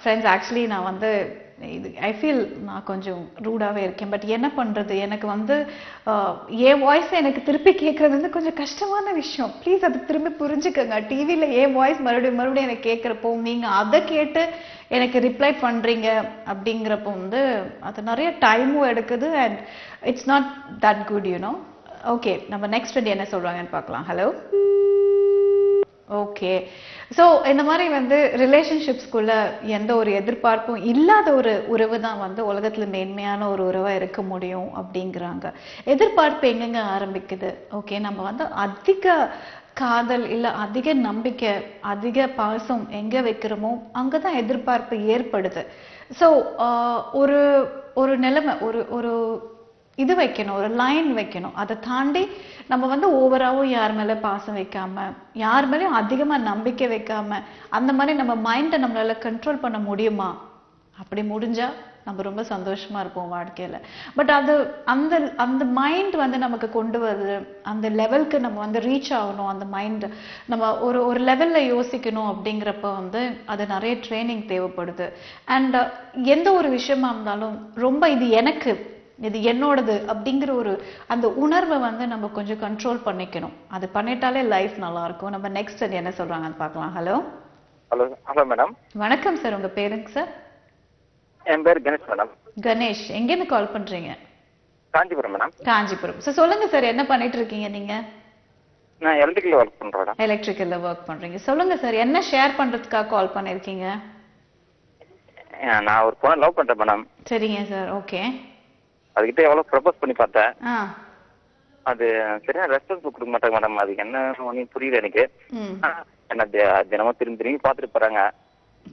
friends, actually நான் வந்து இது ஐ ஃபீல் நான் கொஞ்சம் ரூடாகவே இருக்கேன். பட் என்ன பண்ணுறது, எனக்கு வந்து என் வாய்ஸ் எனக்கு திருப்பி கேட்குறது வந்து கொஞ்சம் கஷ்டமான விஷயம். ப்ளீஸ் அது திரும்பி புரிஞ்சுக்கோங்க. டிவியில் என் வாய்ஸ் மறுபடியும் எனக்கு கேட்குறப்போ நீங்கள் அதை கேட்டு எனக்கு ரிப்ளை பண்ணுறீங்க அப்படிங்கிறப்போ வந்து அது நிறைய டைமும் எடுக்குது. And it's not that good you know. Okay, நம்ம நெக்ஸ்ட் வந்து என்ன சொல்கிறாங்கன்னு பார்க்கலாம். ஹலோ. ஓகே. ஸோ இந்த மாதிரி வந்து ரிலேஷன்ஷிப்ஸ்குள்ள எந்த ஒரு எதிர்பார்ப்பும் இல்லாத ஒரு உறவு தான் வந்து உலகத்துல மேன்மையான ஒரு உறவாக இருக்க முடியும் அப்படிங்கிறாங்க. எதிர்பார்ப்பு எங்கெங்க ஆரம்பிக்குது? ஓகே, நம்ம வந்து அதிக காதல் இல்லை அதிக நம்பிக்கை அதிக பாசம் எங்க வைக்கிறோமோ அங்கதான் எதிர்பார்ப்பு ஏற்படுது. ஸோ ஒரு ஒரு நிலைமை ஒரு ஒரு இது வைக்கணும், ஒரு லைன் வைக்கணும். அதை தாண்டி நம்ம வந்து ஓவராவும் யார் மேல பாசம் வைக்காம, யார் மேலேயும் அதிகமா நம்பிக்கை வைக்காம, அந்த மாதிரி நம்ம மைண்டை நம்மளால கண்ட்ரோல் பண்ண முடியுமா? அப்படி முடிஞ்சா நம்ம ரொம்ப சந்தோஷமா இருப்போம் வாழ்க்கையில. பட் அது அந்த அந்த மைண்ட் வந்து நமக்கு கொண்டு வருது, அந்த லெவலுக்கு நம்ம வந்து ரீச் ஆகணும். அந்த மைண்ட் நம்ம ஒரு ஒரு லெவல்ல யோசிக்கணும். அப்படிங்கிறப்ப வந்து அது நிறைய ட்ரைனிங் தேவைப்படுது. அண்ட் எந்த ஒரு விஷயமா இருந்தாலும் ரொம்ப இது எனக்கு, இது என்னோடது அப்படிங்கிற ஒரு அந்த உணர்வை வந்து நம்ம கொஞ்சம் கண்ட்ரோல் பண்ணிக்கணும். அது பண்ணிட்டாலே லைஃப் நல்லா இருக்கும். நம்ம நெக்ஸ்ட் என்ன சொல்றாங்கன்னு பார்க்கலாம். ஹலோ. ஹலோ. Hello madam. வணக்கம் சார், உங்க பேருங்க சார்? என் பேர் கணேஷ் மேடம். கணேஷ், எங்கேருந்து கால் பண்றீங்க? காஞ்சிபுரம் மேடம். காஞ்சிபுரம். சார் சொல்லுங்க சார், என்ன பண்ணிட்டு இருக்கீங்க நீங்க? நான் எலக்ட்ரிக்கல் ஒர்க் பண்றேன். எலக்ட்ரிக்கல்ல ஒர்க் பண்றீங்க. சொல்லுங்க சார், என்ன ஷேர் பண்றதுக்காக கால் பண்ணிருக்கீங்க? நான் ஒரு பொண்ணை லவ் பண்றேன் மேடம். சரிங்க சார். ஓகே. அதுக்கிட்ட எவ்வளவு ப்ரப்போஸ் பண்ணி பார்த்தேன். அது சரியா ரெஸ்பான்ஸ் கொடுக்க மாட்டாங்க மேடம். அதுக்கு என்ன ஒன்றும் புரியல எனக்கு. என்ன தினமும் திரும்பி திரும்பி பார்த்துட்டு போறாங்க.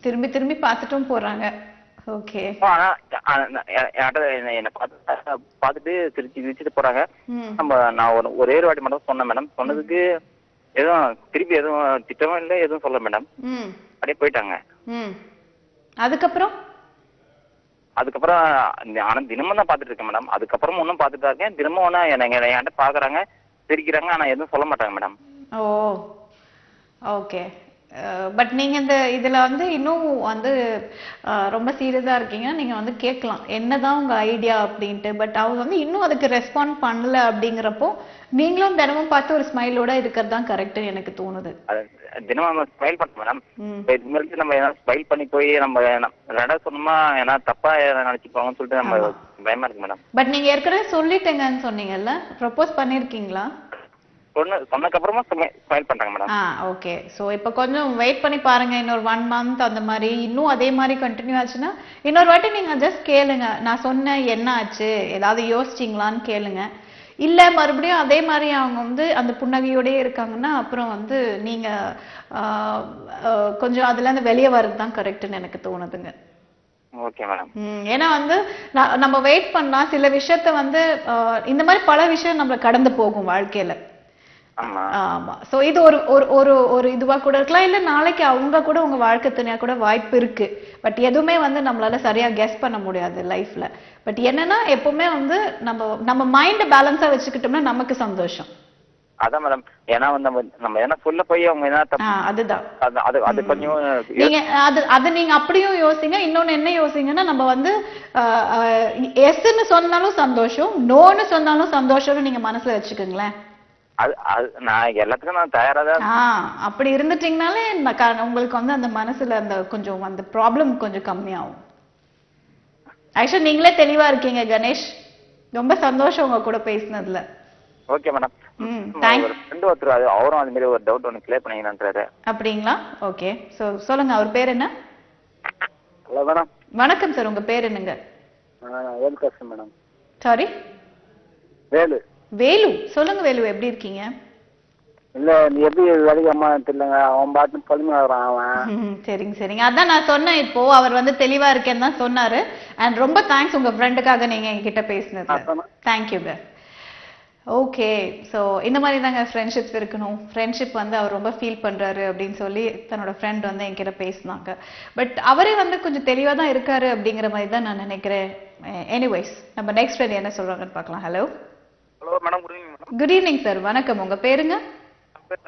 திரும்பி திரும்பி பார்த்துட்டும் போறாங்க. ஓகே. ஆனா என்ன பார்த்துட்டு சிரிச்சு சிரிச்சுட்டு போறாங்க. நான் ஒரே ஒரு வாட்டி மட்டும் சொன்னேன் மேடம். சொன்னதுக்கு எதுவும் திருப்பி எதுவும் திட்டமும் இல்லை, எதுவும் சொல்ல மேடம். அப்படியே போயிட்டாங்க. அதுக்கப்புறம் ஆனா தினமும் தான் பாத்துட்டு இருக்கேன் மேடம். அதுக்கப்புறம் ஒன்னும் பாத்துட்டு இருக்கேன். தினமும் ஒண்ணு என்கிட்ட பாக்குறாங்க, சிரிக்கிறாங்க, ஆனா எதுவும் சொல்ல மாட்டாங்க மேடம். O okay. பட் நீங்க இந்த இதுல வந்து இன்னும் வந்து ரொம்ப சீரியஸா இருக்கீங்க. நீங்க வந்து கேட்கலாம் என்னதான் உங்க ஐடியா அப்படின்ட்டு. பட் அவங்க வந்து இன்னும் அதுக்கு ரெஸ்பாண்ட் பண்ணல. அப்படிங்கிறப்போ நீங்களும் தினமும் பார்த்து ஒரு ஸ்மைலோட இருக்கிறது தான் கரெக்ட்னு எனக்கு தோணுது. தினமும் நம்ம ஸ்மைல் பண்ணோம் மேடம். இதுமாதிரி நம்ம ஏதாவது ஸ்மைல் பண்ணி போய் நம்ம ரெண்டா சொன்னோமா ஏன்னா தப்பா நினைச்சுப்பாங்கன்னு சொல்லிட்டு நம்ம பயமா இருக்கு மேடம். பட் நீங்க ஏற்கனவே சொல்லிட்டேங்கன்னு சொன்னீங்கல்ல, ப்ரப்போஸ் பண்ணிருக்கீங்களா? சொன்னதுக்கு அப்புறமா ஸ்மைல் பண்றாங்க மேடம். ஓகே. சோ இப்போ கொஞ்சம் வெயிட் பண்ணி பாருங்க. இன்னொரு 1 month அந்த மாதிரி இன்னும் அதே மாதிரி கண்டினியூ ஆச்சுன்னா இன்னொரு வாட்டி நீங்க ஜஸ்ட் கேளுங்க, நான் சொன்னேன் என்ன ஆச்சு, ஏதாவது யோசிச்சிங்களான்னு கேளுங்க. இல்ல மறுபடியும் அதே மாதிரி அவங்க வந்து அந்த புன்னகையோடயே இருக்காங்கன்னா அப்புறம் வந்து நீங்க கொஞ்சம் அதுல இருந்து வெளியே வர்றது தான் கரெக்ட்னு எனக்கு தோணுதுங்க. Okay madam. ஏன்னா வந்து நம்ம வெயிட் பண்ணா சில விஷயத்த வந்து இந்த மாதிரி பல விஷயம் நம்மள கடந்து போகும் வாழ்க்கையில. ஆமா. சோ இது ஒரு ஒரு ஒரு இதுவா கூட இருக்கலாம். இல்ல நாளைக்கு அவங்க கூட உங்க வாழ்க்கை துணையா கூட வாய்ப்பு இருக்கு. பட் எதுவுமே வந்து நம்மளால சரியா கெஸ் பண்ண முடியாது லைஃப்ல. பட் என்னன்னா எப்பவுமே வந்து நம்ம மைண்ட பேலன்ஸா வச்சுக்கிட்டோம்னா நமக்கு சந்தோஷம். அதான் மேடம். ஏன்னா வந்து நம்ம என்ன சொல்ல போய் அவங்க என்ன தப்பு. அதுதான் அது கொஞ்சம் நீங்க அது நீங்க அப்படியும் யோசிங்க. இன்னொன்னு என்ன யோசிங்கன்னா, நம்ம வந்து எஸ்ன்னு சொன்னாலும் சந்தோஷம், நோன்னு சொன்னாலும் சந்தோஷம்னு நீங்க மனசுல வச்சுக்கோங்களேன். நான் எல்லாத்துக்கும் நான் தயாரா தான். அப்படி இருந்துட்டீங்கனாலே உங்களுக்கு வந்து அந்த மனசுல அந்த கொஞ்சம் அந்த ப்ராப்ளம் கொஞ்சம் கம்மியாகும். ஆக்சுவலா நீங்களே தெளிவா இருக்கீங்க கணேஷ். ரொம்ப சந்தோஷம் உங்க கூட பேசினதுல. Okay madam. ஃப்ரெண்ட் ஒருத்தர் அவரும் அந்த மாதிரி ஒரு டவுட் ஒன்று கிளியர் பண்ணீங்கன்றாரு. அப்படிங்களா? ஓகே. சோ சொல்லுங்க, அவர் பேர் என்ன? Hello madam. வணக்கம் சார், உங்க பேர் என்னங்க? வேலு பேசுறேன் மேடம். சாரி? வேலு. வேலு. சொல்லுங்க வேலு, எப்படி இருக்கீங்க? இல்ல நீ எப்படி வேலைக்கு அம்மா தெரியலங்க, அவன் பாட்டு பொறுமையாகிறான் அவன். சரிங்க அதான் நான் சொன்னேன், இப்போ அவர் வந்து தெளிவா இருக்கேன்னு தான் சொன்னாரு. அண்ட் ரொம்ப தேங்க்ஸ் உங்க ஃப்ரெண்டுக்காக நீங்க என்கிட்ட பேசினது. தேங்க்யூங்க. ஓகே, ஸோ இந்த மாதிரி தாங்க ஃப்ரெண்ட்ஷிப்ஸ் இருக்கணும். ஃப்ரெண்ட்ஷிப் வந்து அவர் ரொம்ப ஃபீல் பண்றாரு அப்படின்னு சொல்லி தன்னோட ஃப்ரெண்ட் வந்து என்கிட்ட பேசினாங்க. பட் அவரே வந்து கொஞ்சம் தெளிவா தான் இருக்காரு அப்படிங்கிற மாதிரி தான் நான் நினைக்கிறேன். எனிவேஸ், நம்ம நெக்ஸ்ட் ஃப்ரெண்ட் என்ன சொல்றாங்கன்னு பார்க்கலாம். Hello madam, good evening madam. Good evening sir, வணக்கம். உங்க பேருங்க?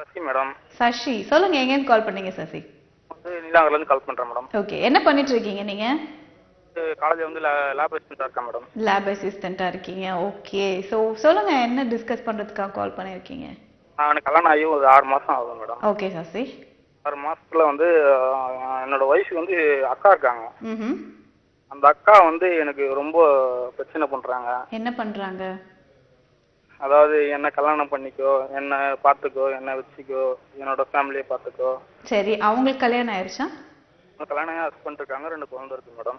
சசி மேடம். சசி, சொல்லுங்க எங்கேருந்து கால் பண்ணீங்க சசி? நீலாங்கர்ல இருந்து கால் பண்றேன் மேடம். ஓகே, என்ன பண்ணிட்டு இருக்கீங்க நீங்க? காலேஜ் வந்து லேப் அசிஸ்டன்டா இருக்கேன் மேடம். லேப் அசிஸ்டன்டா இருக்கீங்க. ஓகே, ஸோ சொல்லுங்க என்ன டிஸ்கஸ் பண்றதுக்காக கால் பண்ணிருக்கீங்க? எனக்கு கல்யாணம் ஆகி ஒரு 6 மாசம் ஆகுது மேடம். ஓகே சசி. 6 மாசத்துல வந்து என்னோட வயசு வந்து அக்கா இருக்காங்க. அந்த அக்கா வந்து எனக்கு ரொம்ப பிரச்சனை பண்றாங்க. என்ன பண்றாங்க? அதாவது என்ன கல்யாணம் பண்ணிக்கோ, என்ன பாத்துக்கோ, என்ன வச்சுக்கோ, என்னோட ஃபேமிலியை பாத்துக்கோ. சரி, அவங்களுக்கு கல்யாணம் ஆயிடுச்சா? கல்யாணம் ஹஸ்பண்ட் இருக்காங்க, 2 குழந்தை இருக்கு மேடம்.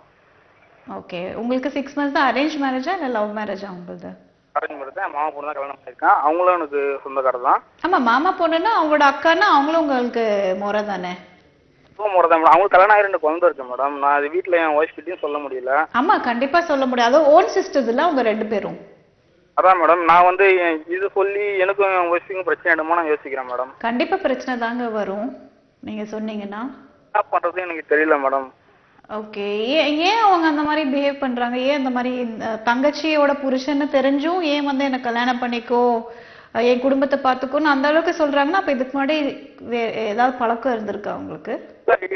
ஓகே, உங்களுக்கு 6 months தான் அரேஞ்ச் மேரேஜா இல்ல லவ் மேரேஜா உங்களுக்கு? அரேஞ்ச் மேரேஜ் தான். மாமா பொண்ணு தான் கல்யாணம் பண்ணிருக்கேன். அவங்களும் எனக்கு சொந்தக்காரர் தான். ஆமா, மாமா பொண்ணுன்னா அவங்களோட அக்கான்னா அவங்களும் உங்களுக்கு முறை தானே? முறை தான் மேடம். அவங்களுக்கு கல்யாணம் ஆகி 2 குழந்தை இருக்கு மேடம். நான் அது வீட்டுல என் ஒய்ஃப் கிட்டயும் சொல்ல முடியல. ஆமா, கண்டிப்பா சொல்ல முடியாது. ஓன் சிஸ்டர்ஸ் இல்ல அவங்க 2 பேரும். அதான் மேடம், நான் வந்து இது சொல்லி எனக்கும் என் ஒய்ஃபுக்கும் பிரச்சனை ஆயிடுமோ நான் யோசிக்கிறேன் மேடம். கண்டிப்பா பிரச்சனை தாங்க வரும் நீங்க சொன்னீங்கன்னா. என்ன பண்றது எனக்கு தெரியல மேடம். ஓகே, ஏன் அவங்க அந்த மாதிரி பிஹேவ் பண்றாங்க? ஏன் அந்த மாதிரி தங்கச்சியோட புருஷன்னு தெரிஞ்சும் ஏன் வந்து என்ன கல்யாணம் பண்ணிக்கோ, என் குடும்பத்தை பார்த்துக்கோன்னு அந்த அளவுக்கு சொல்றாங்கன்னா அப்ப இதுக்கு முன்னாடி ஏதாவது பழக்கம் இருந்திருக்கா உங்களுக்கு?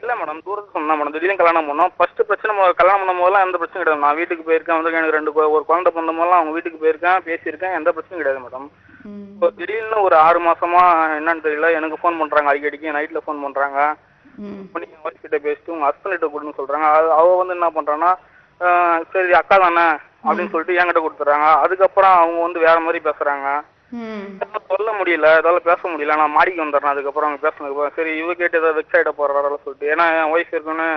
இல்ல மேடம், தூரத்து சொன்னா மேடம். திடீர்னு கல்யாணம் பண்ணோம். ஃபர்ஸ்ட் பிரச்சனை கல்யாணம் பண்ணும் போதெல்லாம் எந்த பிரச்சனையும் கிடையாது. நான் வீட்டுக்கு போயிருக்கேன், வந்து எனக்கு ஒரு குழந்தை பிறந்த போதெல்லாம் அவங்க வீட்டுக்கு போயிருக்கேன், பேசியிருக்கேன், எந்த பிரச்சனையும் கிடையாது மேடம். இப்போ திடீர்னு ஒரு 6 மாசமா என்னன்னு தெரியல, எனக்கு ஃபோன் பண்றாங்க, அடிக்கடிக்கு நைட்ல ஃபோன் பண்றாங்க. நீங்க ஒய்ஃப் கிட்ட பேசிட்டு உங்க ஹஸ்பண்ட் கிட்ட கொடுன்னு சொல்றாங்க. அவ வந்து என்ன பண்றான்னா, சரி அக்கா தானே அப்படின்னு சொல்லிட்டு என்கிட்ட கொடுத்துறாங்க. அதுக்கப்புறம் அவங்க வந்து வேற மாதிரி பேசுறாங்க. சொல்ல முடியல, ஏதாவது பேச முடியல. நான் மாடிக்கு வந்துடுறேன். அதுக்கப்புறம் அவங்க பேசினதுக்கு சரி இவ கேட்டு ஏதாவது வெக்ஸ் ஆகிட போறாரு சொல்லிட்டு, ஏன்னா என் ஒய்ஃப் இருக்குன்னு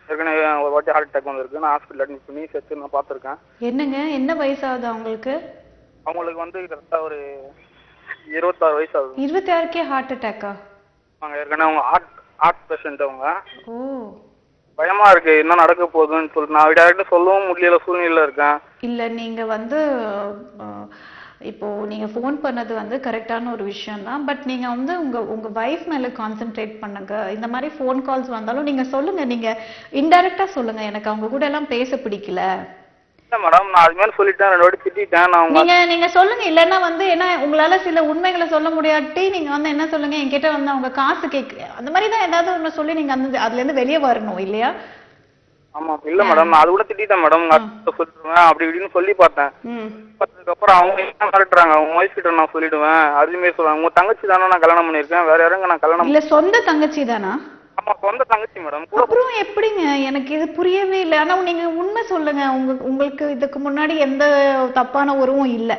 ஏற்கனவே ஒரு வாட்டி ஹார்ட் அட்டாக் வந்துருக்கு. நான் ஹாஸ்பிட்டல் அட்மிட் பண்ணி சேர்த்து நான் பார்த்துருக்கேன். என்னங்க, என்ன வயசாகுது அவங்களுக்கு? அவங்களுக்கு வந்து கரெக்டா ஒரு 26 வயசு ஆகுது. 26க்கே ஹார்ட் அட்டாக்கா? அவங்க ஏற்கனவே அவங்க ஹார்ட் பேஷண்ட் அவங்க. ஓ, பயமா இருக்கு என்ன நடக்க போகுதுன்னு சொல்லிட்டு நான் டேரக்டா சொல்லவும் முடியல சூழ்நிலையில இருக்கேன். இல்ல நீங்க வந்து இப்போ நீங்க ஃபோன் பண்ணது வந்து கரெக்டான ஒரு விஷயம் தான். பட் நீங்க வந்து உங்க வைஃப் மேல கான்சென்ட்ரேட் பண்ணுங்க. இந்த மாதிரி ஃபோன் கால்ஸ் வந்தாலும் நீங்க சொல்லுங்க, நீங்க இன்டைரக்டா சொல்லுங்க, எனக்கு அவங்க கூட எல்லாம் பேச பிடிக்கல. இல்ல மேடம், நான் அது மாதிரி சொல்லிட்டேன், 2 வாட்டி திட்டிட்டேன். நீங்க சொல்லுங்க. இல்லன்னா வந்து ஏன்னா உங்களால சில உண்மைகளை சொல்ல முடியாட்டி நீங்க வந்து என்ன சொல்லுங்க, என்கிட்ட வந்து அவங்க காசு அந்த மாதிரி தான் ஏதாவது ஒண்ணு சொல்லி நீங்க அந்த அதுல இருந்து வெளியே வரணும் இல்லையா? ஆமா, இல்ல மேடம், நான் அது கூட திட்டிட்டேன் மேடம். சொல்லிடுவேன் அப்படி இப்படின்னு சொல்லி பார்த்தேன். அதுக்கப்புறம் அவங்க என்ன மிரட்டுறாங்க, அவங்க ஒய்ஃப் கிட்ட நான் சொல்லிடுவேன் அதுமே சொல்லுவாங்க. உங்க தங்கச்சி தானே நான் கல்யாணம் பண்ணிருக்கேன், வேற யாருங்க நான் கல்யாணம் இல்ல சொந்த தங்கச்சி தானா? ஆமா, சொந்த தங்கச்சி மேடம். அப்புறம் எப்படிங்க, எனக்கு இது புரியவே இல்லை. ஆனா நீங்க உண்மை சொல்லுங்க, உங்களுக்கு இதுக்கு முன்னாடி எந்த தப்பான உறவும் இல்ல?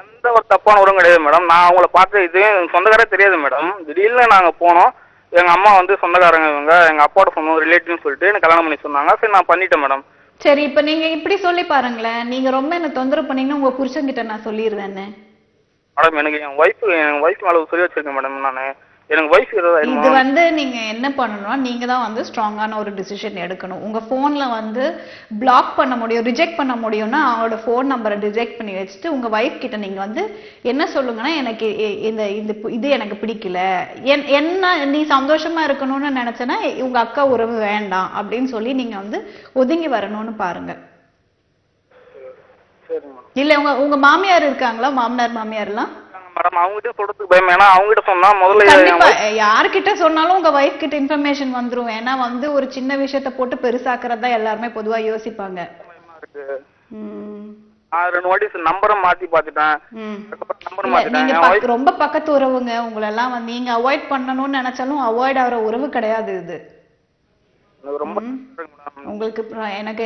எந்த ஒரு தப்பான உறவும் கிடையாது மேடம். நான் அவங்கள பார்த்து இது சொந்தக்காரே தெரியாது மேடம். திடீர்னு நாங்க போனோம். எங்க அம்மா வந்து சொந்தக்காரங்க, இவங்க எங்க அப்பாவோட சொந்த ரிலேட்டிவ்னு சொல்லிட்டு எனக்கு கல்யாணம் பண்ணி சொன்னாங்க. சரி நான் பண்ணிட்டேன் மேடம். சரி, இப்ப நீங்க இப்படி சொல்லி பாருங்களேன். நீங்க ரொம்ப என்ன தொந்தரவு பண்ணீங்கன்னா உங்க புருஷன் கிட்ட நான் சொல்லிடுவேன். மேடம் எனக்கு என் ஒய்ஃப் மேல சொல்லி வச்சிருக்கேன் மேடம். நானு எனக்கு வைஃப் இது வந்து நீங்க என்ன பண்ணணும்னா, நீங்க தான் வந்து ஸ்ட்ராங்கான ஒரு டிசிஷன் எடுக்கணும். உங்க போன்ல வந்து பிளாக் பண்ண முடியும், ரிஜெக்ட் பண்ண முடியும்னா அவங்களோட போன் நம்பரை ரிஜெக்ட் பண்ணி வச்சுட்டு உங்க வைஃப் கிட்ட நீங்க வந்து என்ன சொல்லுங்கன்னா, எனக்கு இது எனக்கு பிடிக்கல, என்ன நீ சந்தோஷமா இருக்கணும்னு நினைச்சேன்னா உங்க அக்கா உறவு வேண்டாம் அப்படின்னு சொல்லி நீங்க வந்து ஒதுங்கி வரணும்னு பாருங்க. இல்ல உங்க மாமியார் இருக்காங்களா? மாமனார் மாமியார்லாம் மேடம் அவங்ககிட்ட சொல்றதுக்கு பயம். ஏன்னா அவங்ககிட்ட சொன்னா முதல்ல கண்டிப்பா யார்கிட்ட சொன்னாலும் உங்க வைஃப் கிட்ட இன்ஃபர்மேஷன் வந்துரும். ஏன்னா வந்து ஒரு சின்ன விஷயத்த போட்டு பெருசாக்குறதா எல்லாருமே பொதுவா யோசிப்பாங்க. நான் 2 வாட்டி நம்பரை மாத்தி பாத்துட்டேன். நீங்க ரொம்ப பக்கத்து உறவுங்க. உங்களை எல்லாம் வந்து நீங்க அவாய்ட் பண்ணணும்னு நினைச்சாலும் அவாய்ட் ஆகிற உறவு கிடையாது இது. உங்களுக்கு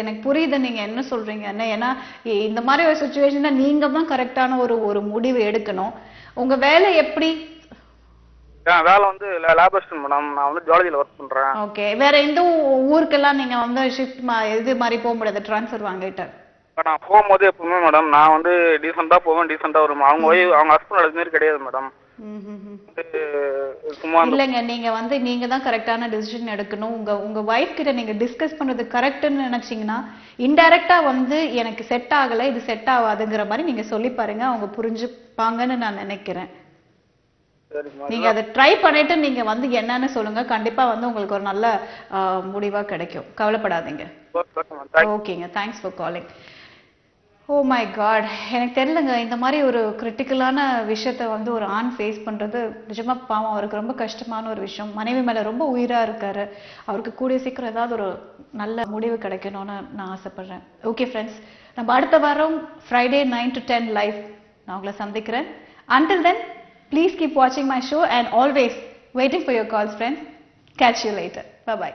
எனக்கு புரியுது நீங்க என்ன சொல்றீங்க. ஏன்னா இந்த மாதிரி ஒரு சிச்சுவேஷன்ல நீங்க தான் கரெக்டான ஒரு முடிவு எடுக்கணும். உங்க வேலை எப்படி? வேலை வந்து லேப் அசிஸ்டன்ட் மேடம். நான் வந்து ஜுவாலஜில வர்க் பண்றேன். ஓகே, வேற எந்த ஊருக்கெல்லாம் நீங்க வந்து ஷிஃப்ட் இது மாதிரி போக முடியாது, ட்ரான்ஸ்ஃபர் வாங்கிட்டு? நான் போகும்போது எப்பவுமே மேடம் நான் வந்து டீசெண்டா போவேன், டீசெண்டா வருவேன். அவங்க ஹஸ்பண்ட் அது மாதிரி கிடையாது மேடம். சும்மா இல்லைங்க, நீங்க தான் கரெக்டான டிசிஷன் எடுக்கணும். உங்க வைஃப் கிட்ட நீங்க டிஸ்கஸ் பண்றது கரெக்ட்னு நினைச்சீங்கன்னா இன்டைரக்டா எனக்கு செட் ஆகல, இது செட் ஆகாதுங்கிற மாதிரி நீங்க சொல்லி பாருங்க, அவங்க புரிஞ்சுப்பாங்கன்னு நான் நினைக்கிறேன். நீங்க அதை ட்ரை பண்ணிட்டு நீங்க என்னன்னு சொல்லுங்க, கண்டிப்பா உங்களுக்கு ஒரு நல்ல முடிவா கிடைக்கும், கவலைப்படாதீங்க. ஓகேங்க, thanks for calling. Oh my God, எனக்கு தெரியலங்க, இந்த மாதிரி ஒரு கிரிட்டிக்கலான விஷயத்த ஒரு ஆண் ஃபேஸ் பண்றது நிஜமா பாவம், அவருக்கு ரொம்ப கஷ்டமான ஒரு விஷயம். மனைவி மேல ரொம்ப உயிரா இருக்காரு, அவருக்கு கூடிய சீக்கிரம் ஏதாவது ஒரு நல்ல முடிவு கிடைக்கணும்னு நான் ஆசைப்படுறேன். ஓகே ஃப்ரெண்ட்ஸ், நம்ம அடுத்த வாரம் ஃப்ரைடே 9 to 10 லைவ் நான் உங்களை சந்திக்கிறேன். Until then, please keep watching my show and always waiting for your calls, friends. Catch you later. Bye bye.